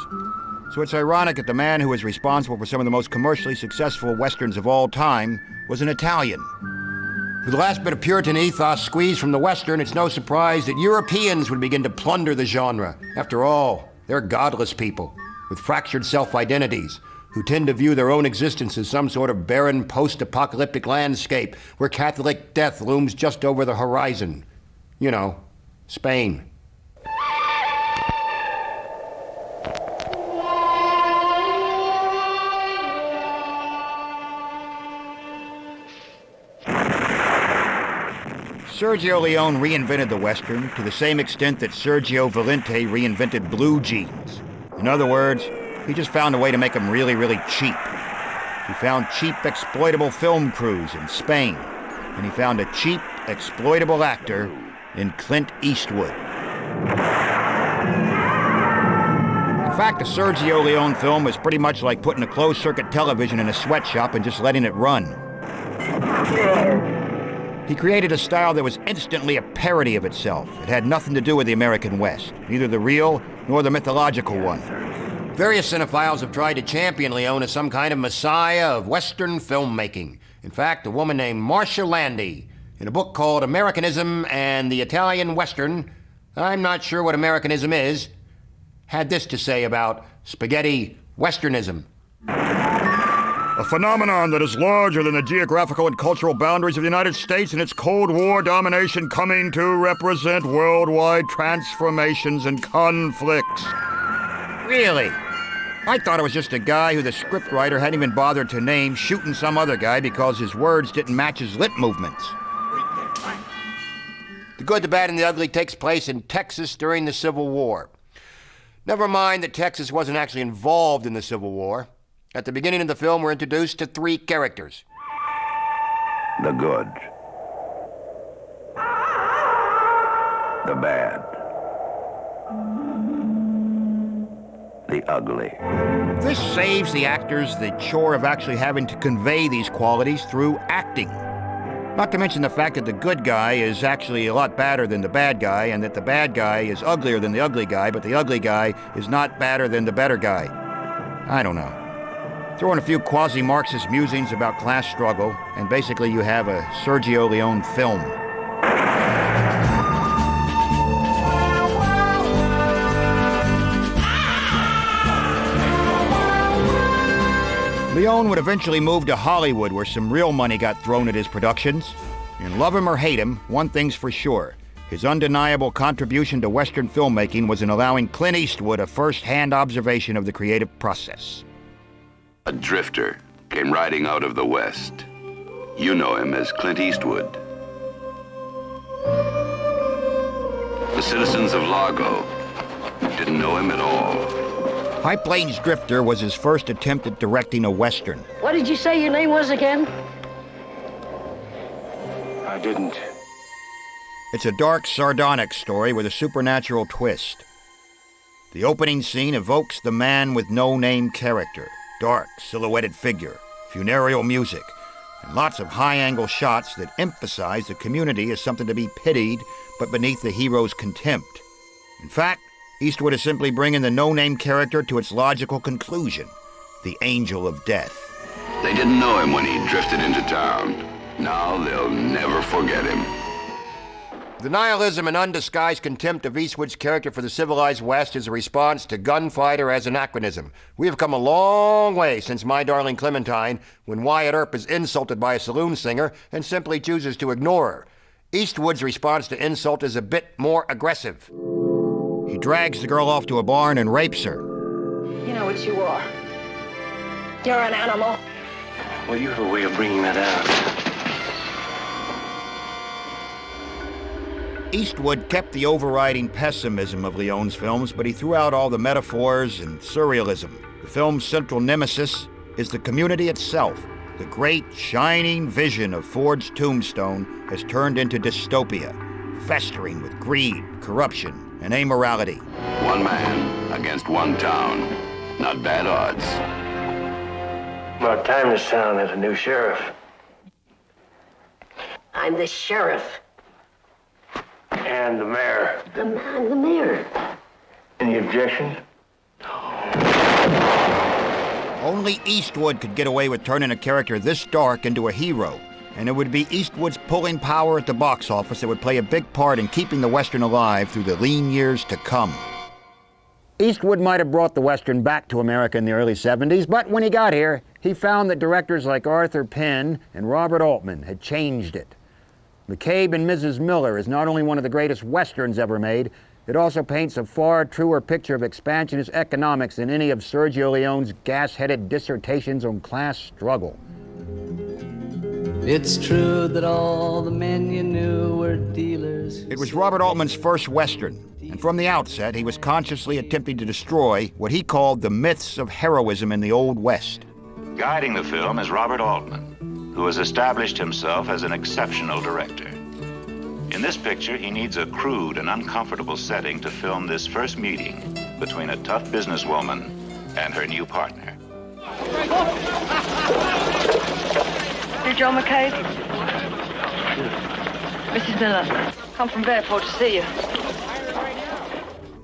So it's ironic that the man who was responsible for some of the most commercially successful Westerns of all time was an Italian. With the last bit of Puritan ethos squeezed from the Western, it's no surprise that Europeans would begin to plunder the genre. After all, they're godless people with fractured self-identities who tend to view their own existence as some sort of barren post-apocalyptic landscape where Catholic death looms just over the horizon. You know, Spain. Sergio Leone reinvented the Western to the same extent that Sergio Valente reinvented blue jeans. In other words, he just found a way to make them really, really cheap. He found cheap, exploitable film crews in Spain, and he found a cheap, exploitable actor in Clint Eastwood. In fact, the Sergio Leone film was pretty much like putting a closed-circuit television in a sweatshop and just letting it run. He created a style that was instantly a parody of itself. It had nothing to do with the American West, neither the real nor the mythological one. Various cinephiles have tried to champion Leone as some kind of messiah of Western filmmaking. In fact, a woman named Marcia Landy, in a book called Americanism and the Italian Western, I'm not sure what Americanism is, had this to say about spaghetti westernism. A phenomenon that is larger than the geographical and cultural boundaries of the United States and its Cold War domination, coming to represent worldwide transformations and conflicts. Really? I thought it was just a guy who the scriptwriter hadn't even bothered to name, shooting some other guy because his words didn't match his lip movements. The Good, the Bad, and the Ugly takes place in Texas during the Civil War. Never mind that Texas wasn't actually involved in the Civil War. At the beginning of the film, we're introduced to three characters. The good. The bad. The ugly. This saves the actors the chore of actually having to convey these qualities through acting. Not to mention the fact that the good guy is actually a lot badder than the bad guy, and that the bad guy is uglier than the ugly guy, but the ugly guy is not badder than the better guy. I don't know. Throw in a few quasi-Marxist musings about class struggle, and basically you have a Sergio Leone film. Leone would eventually move to Hollywood, where some real money got thrown at his productions. And love him or hate him, one thing's for sure. His undeniable contribution to Western filmmaking was in allowing Clint Eastwood a first-hand observation of the creative process. A drifter came riding out of the West. You know him as Clint Eastwood. The citizens of Largo didn't know him at all. High Plains Drifter was his first attempt at directing a Western. What did you say your name was again? I didn't. It's a dark, sardonic story with a supernatural twist. The opening scene evokes the man with no name character. Dark, silhouetted figure, funereal music, and lots of high-angle shots that emphasize the community as something to be pitied, but beneath the hero's contempt. In fact, Eastwood is simply bringing the no-name character to its logical conclusion, the angel of death. They didn't know him when he drifted into town. Now they'll never forget him. The nihilism and undisguised contempt of Eastwood's character for the civilized West is a response to Gunfighter as anachronism. We have come a long way since My Darling Clementine, when Wyatt Earp is insulted by a saloon singer and simply chooses to ignore her. Eastwood's response to insult is a bit more aggressive. He drags the girl off to a barn and rapes her. You know what you are. You're an animal. Well, you have a way of bringing that out. Eastwood kept the overriding pessimism of Leone's films, but he threw out all the metaphors and surrealism. The film's central nemesis is the community itself. The great, shining vision of Ford's Tombstone has turned into dystopia, festering with greed, corruption, and amorality. One man against one town. Not bad odds. About time this town has a new sheriff. I'm the sheriff. And the mayor. I'm the mayor. Any objections? Only Eastwood could get away with turning a character this dark into a hero, and it would be Eastwood's pulling power at the box office that would play a big part in keeping the Western alive through the lean years to come. Eastwood might have brought the Western back to America in the early 70s, but when he got here, he found that directors like Arthur Penn and Robert Altman had changed it. McCabe and Mrs. Miller is not only one of the greatest Westerns ever made, it also paints a far truer picture of expansionist economics than any of Sergio Leone's gas-headed dissertations on class struggle. It's true that all the men you knew were dealers. It was Robert Altman's first Western, and from the outset, he was consciously attempting to destroy what he called the myths of heroism in the Old West. Guiding the film is Robert Altman, who has established himself as an exceptional director. In this picture, he needs a crude and uncomfortable setting to film this first meeting between a tough businesswoman and her new partner. You John McCabe? Mrs. Miller. Come from Fairport to see you.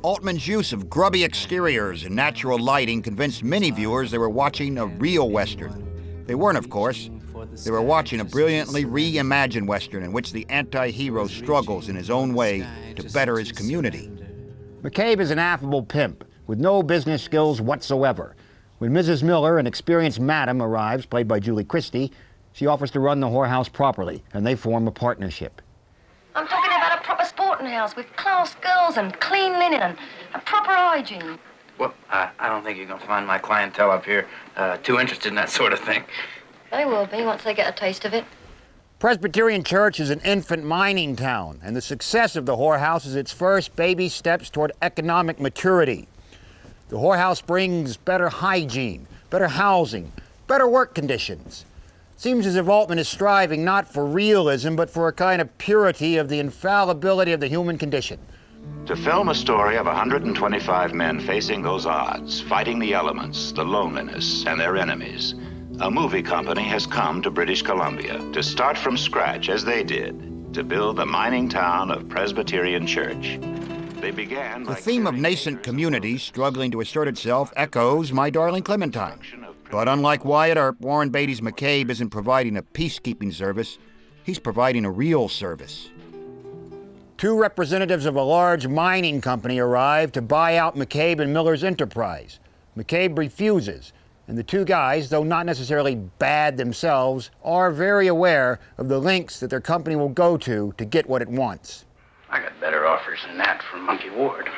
Altman's use of grubby exteriors and natural lighting convinced many viewers they were watching a real Western. They weren't, of course. They were watching a brilliantly reimagined Western in which the anti-hero struggles in his own way to better his community. McCabe is an affable pimp with no business skills whatsoever. When Mrs. Miller, an experienced madam, arrives, played by Julie Christie, she offers to run the whorehouse properly, and they form a partnership. I'm talking about a proper sporting house with class girls and clean linen and a proper hygiene. Well, I don't think you're going to find my clientele up here too interested in that sort of thing. They will be once they get a taste of it. Presbyterian Church is an infant mining town, and the success of the whorehouse is its first baby steps toward economic maturity. The whorehouse brings better hygiene, better housing, better work conditions. Seems as if Altman is striving not for realism, but for a kind of purity of the infallibility of the human condition. To film a story of 125 men facing those odds, fighting the elements, the loneliness, and their enemies, a movie company has come to British Columbia to start from scratch, as they did, to build the mining town of Presbyterian Church. They began The theme of nascent communities struggling to assert itself echoes My Darling Clementine. But unlike Wyatt or Warren Beatty's McCabe isn't providing a peacekeeping service, he's providing a real service. Two representatives of a large mining company arrive to buy out McCabe and Miller's enterprise. McCabe refuses, and the two guys, though not necessarily bad themselves, are very aware of the lengths that their company will go to get what it wants. I got better offers than that from Monkey Ward.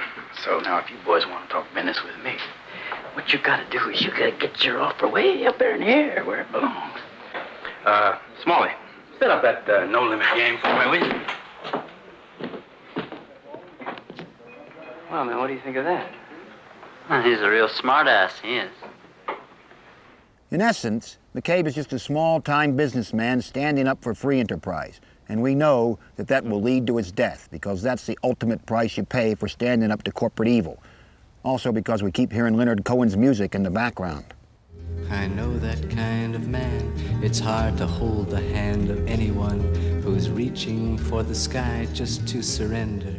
So now if you boys want to talk business with me, what you gotta do is you gotta get your offer way up there in the air where it belongs. Smalley, set up that no-limit game for me, will you? Well, man, what do you think of that? He's a real smart-ass, he is. In essence, McCabe is just a small-time businessman standing up for free enterprise. And we know that that will lead to his death, because that's the ultimate price you pay for standing up to corporate evil. Also because we keep hearing Leonard Cohen's music in the background. I know that kind of man. It's hard to hold the hand of anyone who's reaching for the sky just to surrender.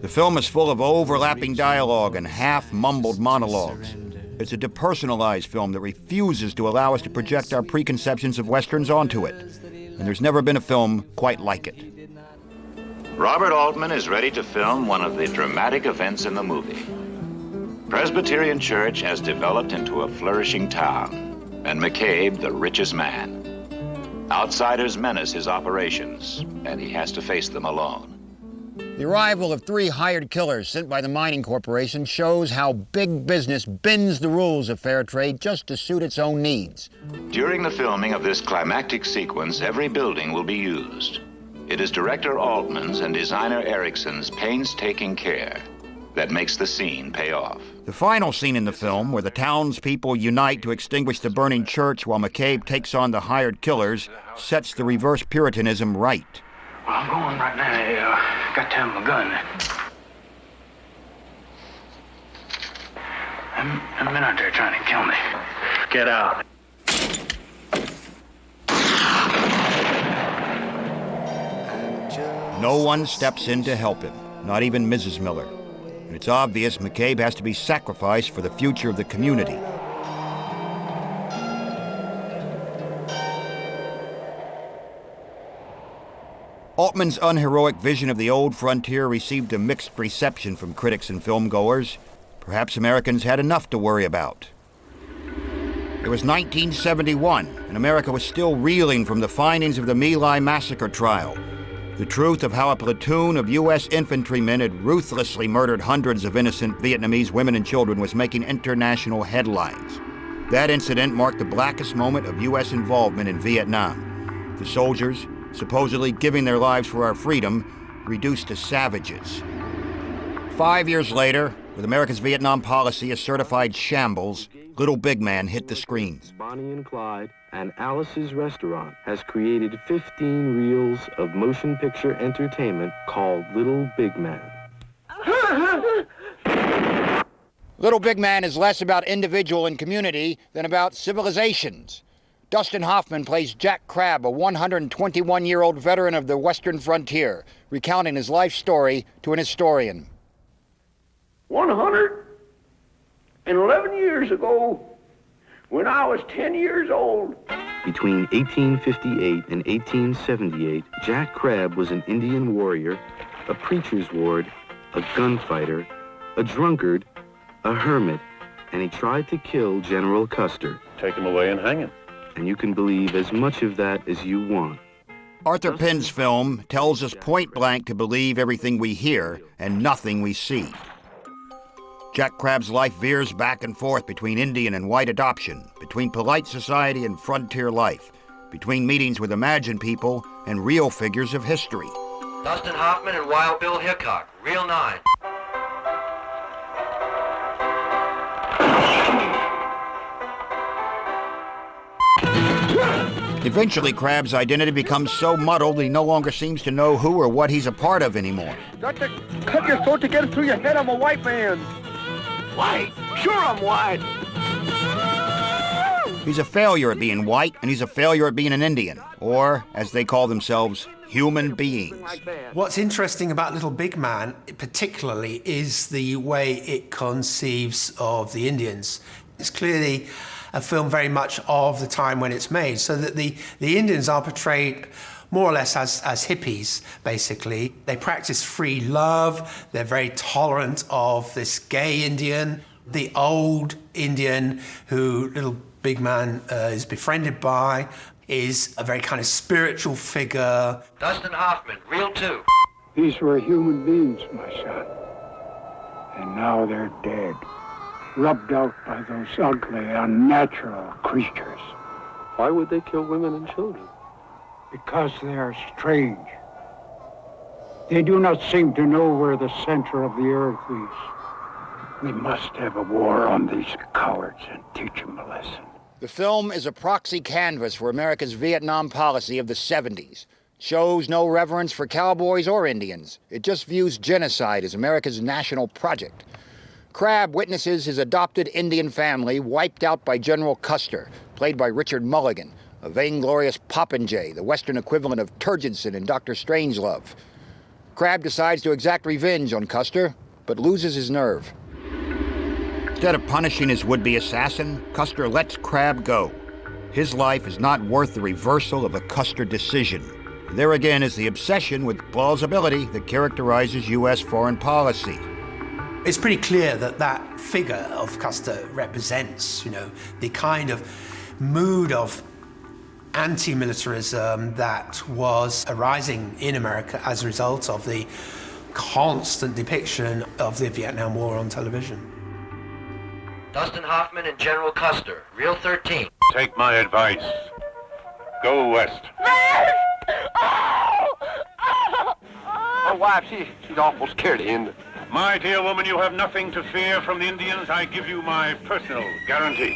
The film is full of overlapping dialogue and half-mumbled monologues. It's a depersonalized film that refuses to allow us to project our preconceptions of Westerns onto it. And there's never been a film quite like it. Robert Altman is ready to film one of the dramatic events in the movie. Presbyterian Church has developed into a flourishing town, and McCabe the richest man. Outsiders menace his operations, and he has to face them alone. The arrival of 3 hired killers sent by the mining corporation shows how big business bends the rules of fair trade just to suit its own needs. During the filming of this climactic sequence, every building will be used. It is director Altman's and designer Erickson's painstaking care that makes the scene pay off. The final scene in the film, where the townspeople unite to extinguish the burning church while McCabe takes on the hired killers, sets the reverse Puritanism right. Well, I'm going right now. I got to have my gun. Them men out there trying to kill me. Get out. No one steps in to help him, not even Mrs. Miller. And it's obvious McCabe has to be sacrificed for the future of the community. Altman's unheroic vision of the old frontier received a mixed reception from critics and filmgoers. Perhaps Americans had enough to worry about. It was 1971, and America was still reeling from the findings of the My Lai massacre trial. The truth of how a platoon of U.S. infantrymen had ruthlessly murdered hundreds of innocent Vietnamese women and children was making international headlines. That incident marked the blackest moment of U.S. involvement in Vietnam. The soldiers, supposedly giving their lives for our freedom, reduced to savages. 5 years later, with America's Vietnam policy a certified shambles, Little Big Man hit the screens. Bonnie and Clyde and Alice's Restaurant has created 15 reels of motion picture entertainment called Little Big Man. Little Big Man is less about individual and community than about civilizations. Dustin Hoffman plays Jack Crabb, a 121-year-old veteran of the Western frontier, recounting his life story to an historian. 111 years ago, when I was 10 years old. Between 1858 and 1878, Jack Crabb was an Indian warrior, a preacher's ward, a gunfighter, a drunkard, a hermit, and he tried to kill General Custer. Take him away and hang him. And you can believe as much of that as you want. Arthur Penn's film tells us point blank to believe everything we hear and nothing we see. Jack Crabb's life veers back and forth between Indian and white adoption, between polite society and frontier life, between meetings with imagined people and real figures of history. Dustin Hoffman and Wild Bill Hickok, Reel 9. Eventually, Crabb's identity becomes so muddled he no longer seems to know who or what he's a part of anymore. Got to cut your throat to get it through your head. I'm a white man. White? Sure I'm white. He's a failure at being white, and he's a failure at being an Indian, or, as they call themselves, human beings. What's interesting about Little Big Man, particularly, is the way it conceives of the Indians. It's clearly a film very much of the time when it's made, so that the Indians are portrayed more or less as hippies, basically. They practice free love, they're very tolerant of this gay Indian, the old Indian who Little Big Man is befriended by, is a very kind of spiritual figure. Dustin Hoffman, Reel 2. These were human beings, my son. And now they're dead, rubbed out by those ugly, unnatural creatures. Why would they kill women and children? Because they are strange. They do not seem to know where the center of the earth is. We must have a war on these cowards and teach them a lesson. The film is a proxy canvas for America's Vietnam policy of the 70s. It shows no reverence for cowboys or Indians. It just views genocide as America's national project. Crabb witnesses his adopted Indian family wiped out by General Custer, played by Richard Mulligan, a vainglorious popinjay, the Western equivalent of Turgidson in Dr. Strangelove. Crabb decides to exact revenge on Custer, but loses his nerve. Instead of punishing his would-be assassin, Custer lets Crabb go. His life is not worth the reversal of a Custer decision. There again is the obsession with plausibility that characterizes U.S. foreign policy. It's pretty clear that that figure of Custer represents, the kind of mood of anti-militarism that was arising in America as a result of the constant depiction of the Vietnam War on television. Dustin Hoffman and General Custer, Reel 13. Take my advice. Go west. My wife, she's awful scared of him. My dear woman, you have nothing to fear from the Indians. I give you my personal guarantee.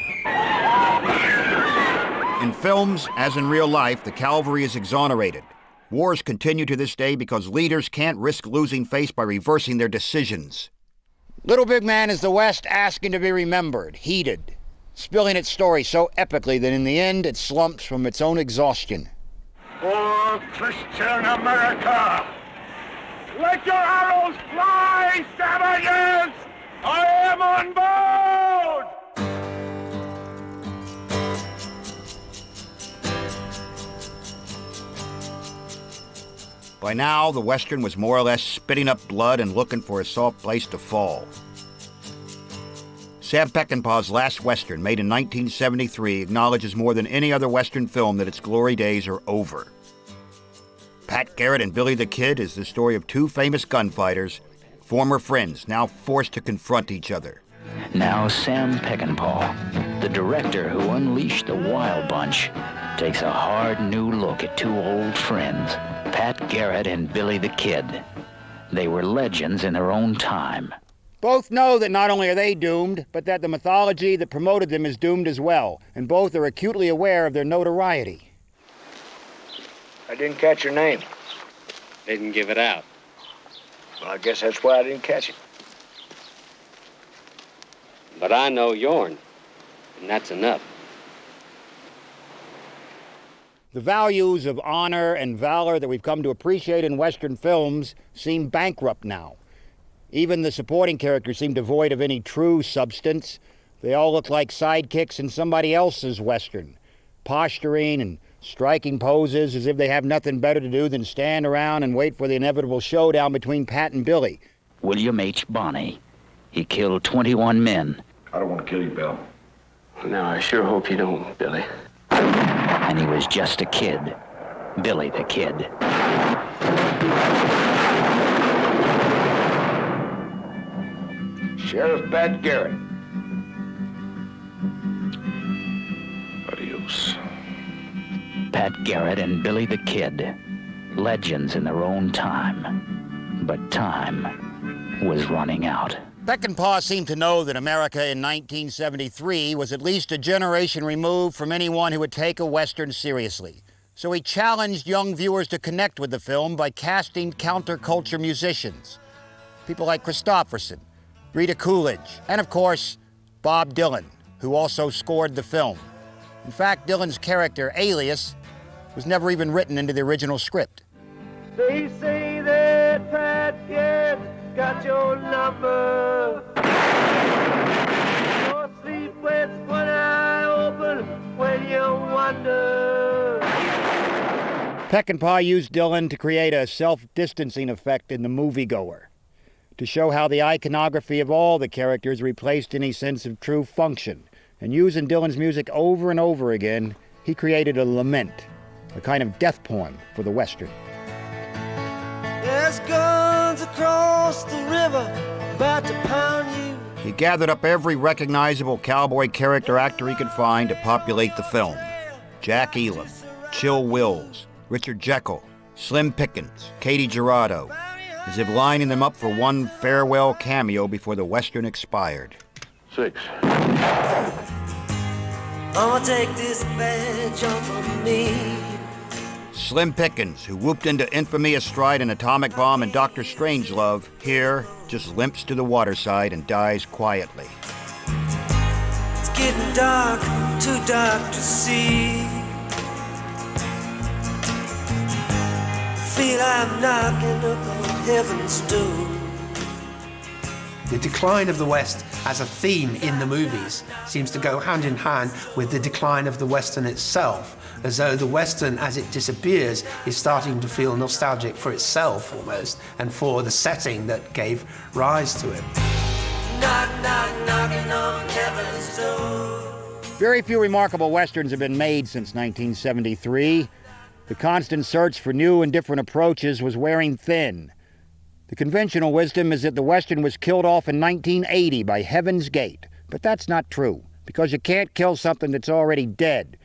In films, as in real life, the cavalry is exonerated. Wars continue to this day because leaders can't risk losing face by reversing their decisions. Little Big Man is the West asking to be remembered, heeded, spilling its story so epically that in the end it slumps from its own exhaustion. For Christian America, let your arrows fly, savages! I am on board! By now, the Western was more or less spitting up blood and looking for a soft place to fall. Sam Peckinpah's last Western, made in 1973, acknowledges more than any other Western film that its glory days are over. Pat Garrett and Billy the Kid is the story of two famous gunfighters, former friends, now forced to confront each other. Now Sam Peckinpah, the director who unleashed the Wild Bunch, takes a hard new look at two old friends, Pat Garrett and Billy the Kid. They were legends in their own time. Both know that not only are they doomed, but that the mythology that promoted them is doomed as well, and both are acutely aware of their notoriety. I didn't catch your name. Didn't give it out. Well, I guess that's why I didn't catch it. But I know yourn, and that's enough. The values of honor and valor that we've come to appreciate in Western films seem bankrupt now. Even the supporting characters seem devoid of any true substance. They all look like sidekicks in somebody else's Western, posturing and striking poses as if they have nothing better to do than stand around and wait for the inevitable showdown between Pat and Billy. William H. Bonney. He killed 21 men. I don't want to kill you, Bill. No, I sure hope you don't, Billy. And he was just a kid. Billy the Kid. Sheriff Pat Garrett. Adios. Pat Garrett and Billy the Kid. Legends in their own time. But time was running out. Peckinpah seemed to know that America in 1973 was at least a generation removed from anyone who would take a Western seriously. So he challenged young viewers to connect with the film by casting counterculture musicians. People like Christopherson, Rita Coolidge, and of course, Bob Dylan, who also scored the film. In fact, Dylan's character, Alias, was never even written into the original script. They say that Pat Garrett got your number. Your sleep with one eye open when you wonder. Peckinpah used Dylan to create a self-distancing effect in the moviegoer, to show how the iconography of all the characters replaced any sense of true function. And using Dylan's music over and over again, he created a lament, a kind of death poem for the Western. There's guns across the river about to pound you. He gathered up every recognizable cowboy character actor he could find to populate the film. Jack Elam, Chill Wills, Richard Jekyll, Slim Pickens, Katie Gerardo, as if lining them up for one farewell cameo before the Western expired. 6. I'ma take this badge off of me. Slim Pickens, who whooped into infamy astride an atomic bomb in Dr. Strangelove, here just limps to the waterside and dies quietly. It's getting dark, too dark to see. Feel I'm knocking up on heaven's door. The decline of the West as a theme in the movies seems to go hand in hand with the decline of the Western itself, as though the Western, as it disappears, is starting to feel nostalgic for itself almost, and for the setting that gave rise to it. Knock, knock, knocking on heaven's door. Very few remarkable Westerns have been made since 1973. The constant search for new and different approaches was wearing thin. The conventional wisdom is that the Western was killed off in 1980 by Heaven's Gate, but that's not true, because you can't kill something that's already dead.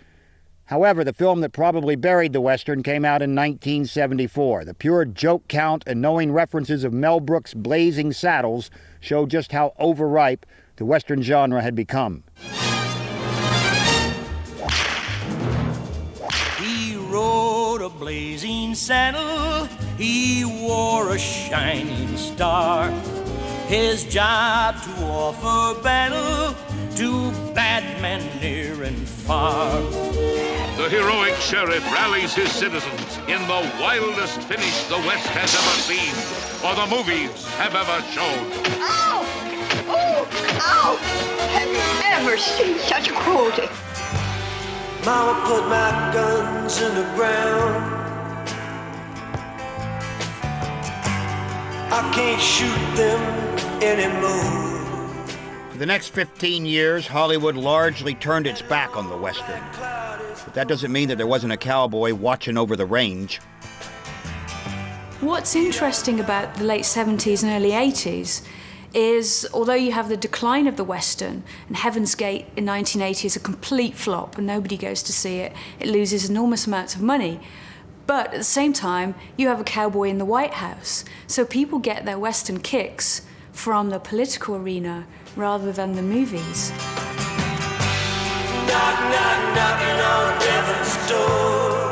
However, the film that probably buried the Western came out in 1974. The pure joke count and knowing references of Mel Brooks' Blazing Saddles showed just how overripe the Western genre had become. He rode a blazing saddle, he wore a shining star. His job to offer battle to bad men near and far. The heroic sheriff rallies his citizens in the wildest finish the West has ever seen, or the movies have ever shown. Ow! Oh! Ow! Have you ever seen such cruelty? Mama put my guns in the ground. I can't shoot them anymore. For the next 15 years, Hollywood largely turned its back on the Western. But that doesn't mean that there wasn't a cowboy watching over the range. What's interesting about the late 70s and early 80s is, although you have the decline of the Western, and Heaven's Gate in 1980 is a complete flop and nobody goes to see it, it loses enormous amounts of money. But at the same time, you have a cowboy in the White House, so people get their Western kicks from the political arena rather than the movies. Knock, knock, knocking on death's door.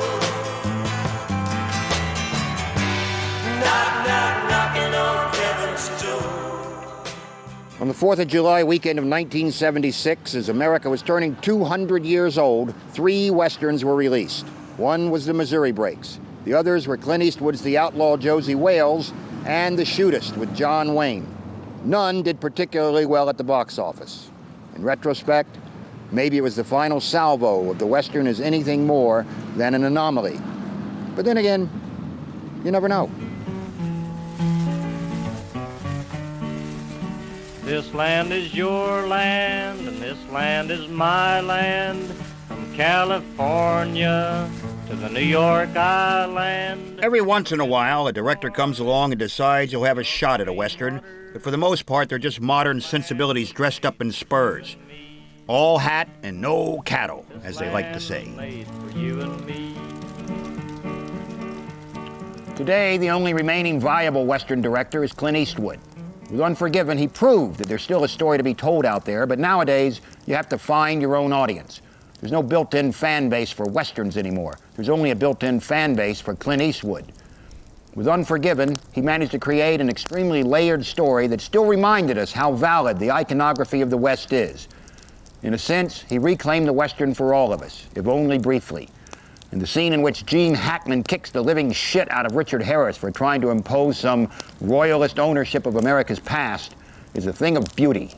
Knock, knock, knocking on death's door. On the 4th of July weekend of 1976, as America was turning 200 years old, 3 westerns were released. One was The Missouri Breaks. The others were Clint Eastwood's The Outlaw Josie Wales and The Shootist with John Wayne. None did particularly well at the box office. In retrospect, maybe it was the final salvo of the Western as anything more than an anomaly. But then again, you never know. This land is your land, and this land is my land, from California to the New York Island. Every once in a while, a director comes along and decides he'll have a shot at a Western, but for the most part, they're just modern sensibilities dressed up in spurs. All hat and no cattle, as they like to say. Today, the only remaining viable Western director is Clint Eastwood. With Unforgiven, he proved that there's still a story to be told out there, but nowadays, you have to find your own audience. There's no built-in fan base for Westerns anymore. There's only a built-in fan base for Clint Eastwood. With Unforgiven, he managed to create an extremely layered story that still reminded us how valid the iconography of the West is. In a sense, he reclaimed the Western for all of us, if only briefly. And the scene in which Gene Hackman kicks the living shit out of Richard Harris for trying to impose some royalist ownership of America's past is a thing of beauty.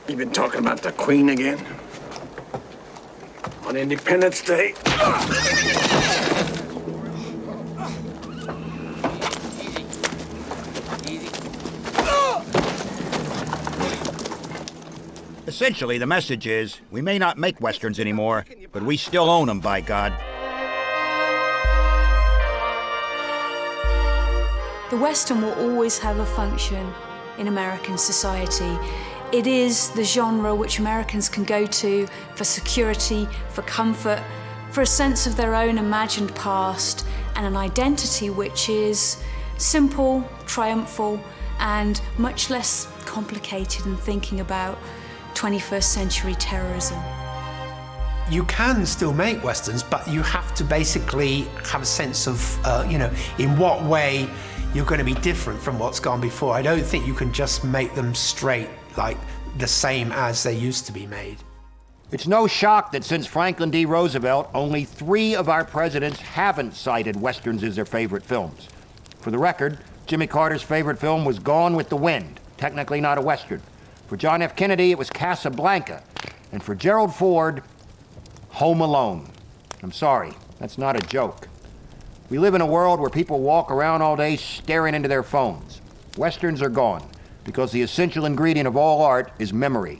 You been talking about the Queen again? On Independence Day? Essentially, the message is, we may not make Westerns anymore, but we still own them, by God. The Western will always have a function in American society. It is the genre which Americans can go to for security, for comfort, for a sense of their own imagined past, and an identity which is simple, triumphal, and much less complicated in thinking about 21st century terrorism. You can still make Westerns, but you have to basically have a sense of, in what way you're going to be different from what's gone before. I don't think you can just make them straight, like the same as they used to be made. It's no shock that since Franklin D. Roosevelt, only 3 of our presidents haven't cited Westerns as their favorite films. For the record, Jimmy Carter's favorite film was Gone with the Wind, technically not a Western. For John F. Kennedy, it was Casablanca. And for Gerald Ford, Home Alone. I'm sorry, that's not a joke. We live in a world where people walk around all day staring into their phones. Westerns are gone, because the essential ingredient of all art is memory.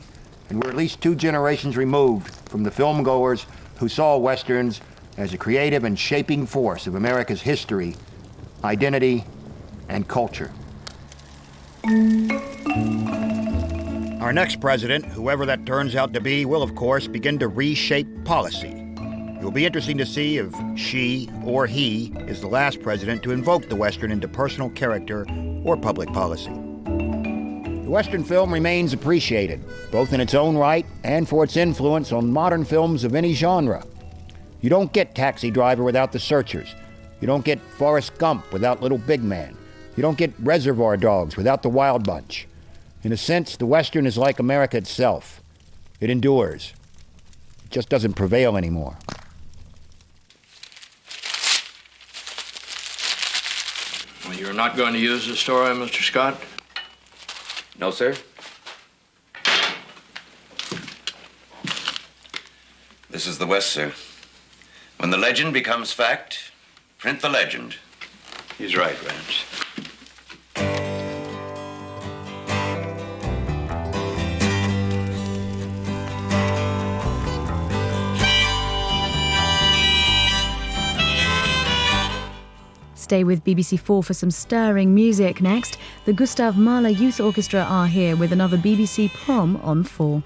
And we're at least 2 generations removed from the filmgoers who saw Westerns as a creative and shaping force of America's history, identity, and culture. Our next president, whoever that turns out to be, will, of course, begin to reshape policy. It will be interesting to see if she or he is the last president to invoke the Western into personal character or public policy. The Western film remains appreciated, both in its own right and for its influence on modern films of any genre. You don't get Taxi Driver without The Searchers. You don't get Forrest Gump without Little Big Man. You don't get Reservoir Dogs without The Wild Bunch. In a sense, the Western is like America itself. It endures. It just doesn't prevail anymore. Well, you're not going to use the story, Mr. Scott? No, sir. This is the West, sir. When the legend becomes fact, print the legend. He's right, Rance. Stay with BBC4 for some stirring music next. The Gustav Mahler Youth Orchestra are here with another BBC Prom on 4.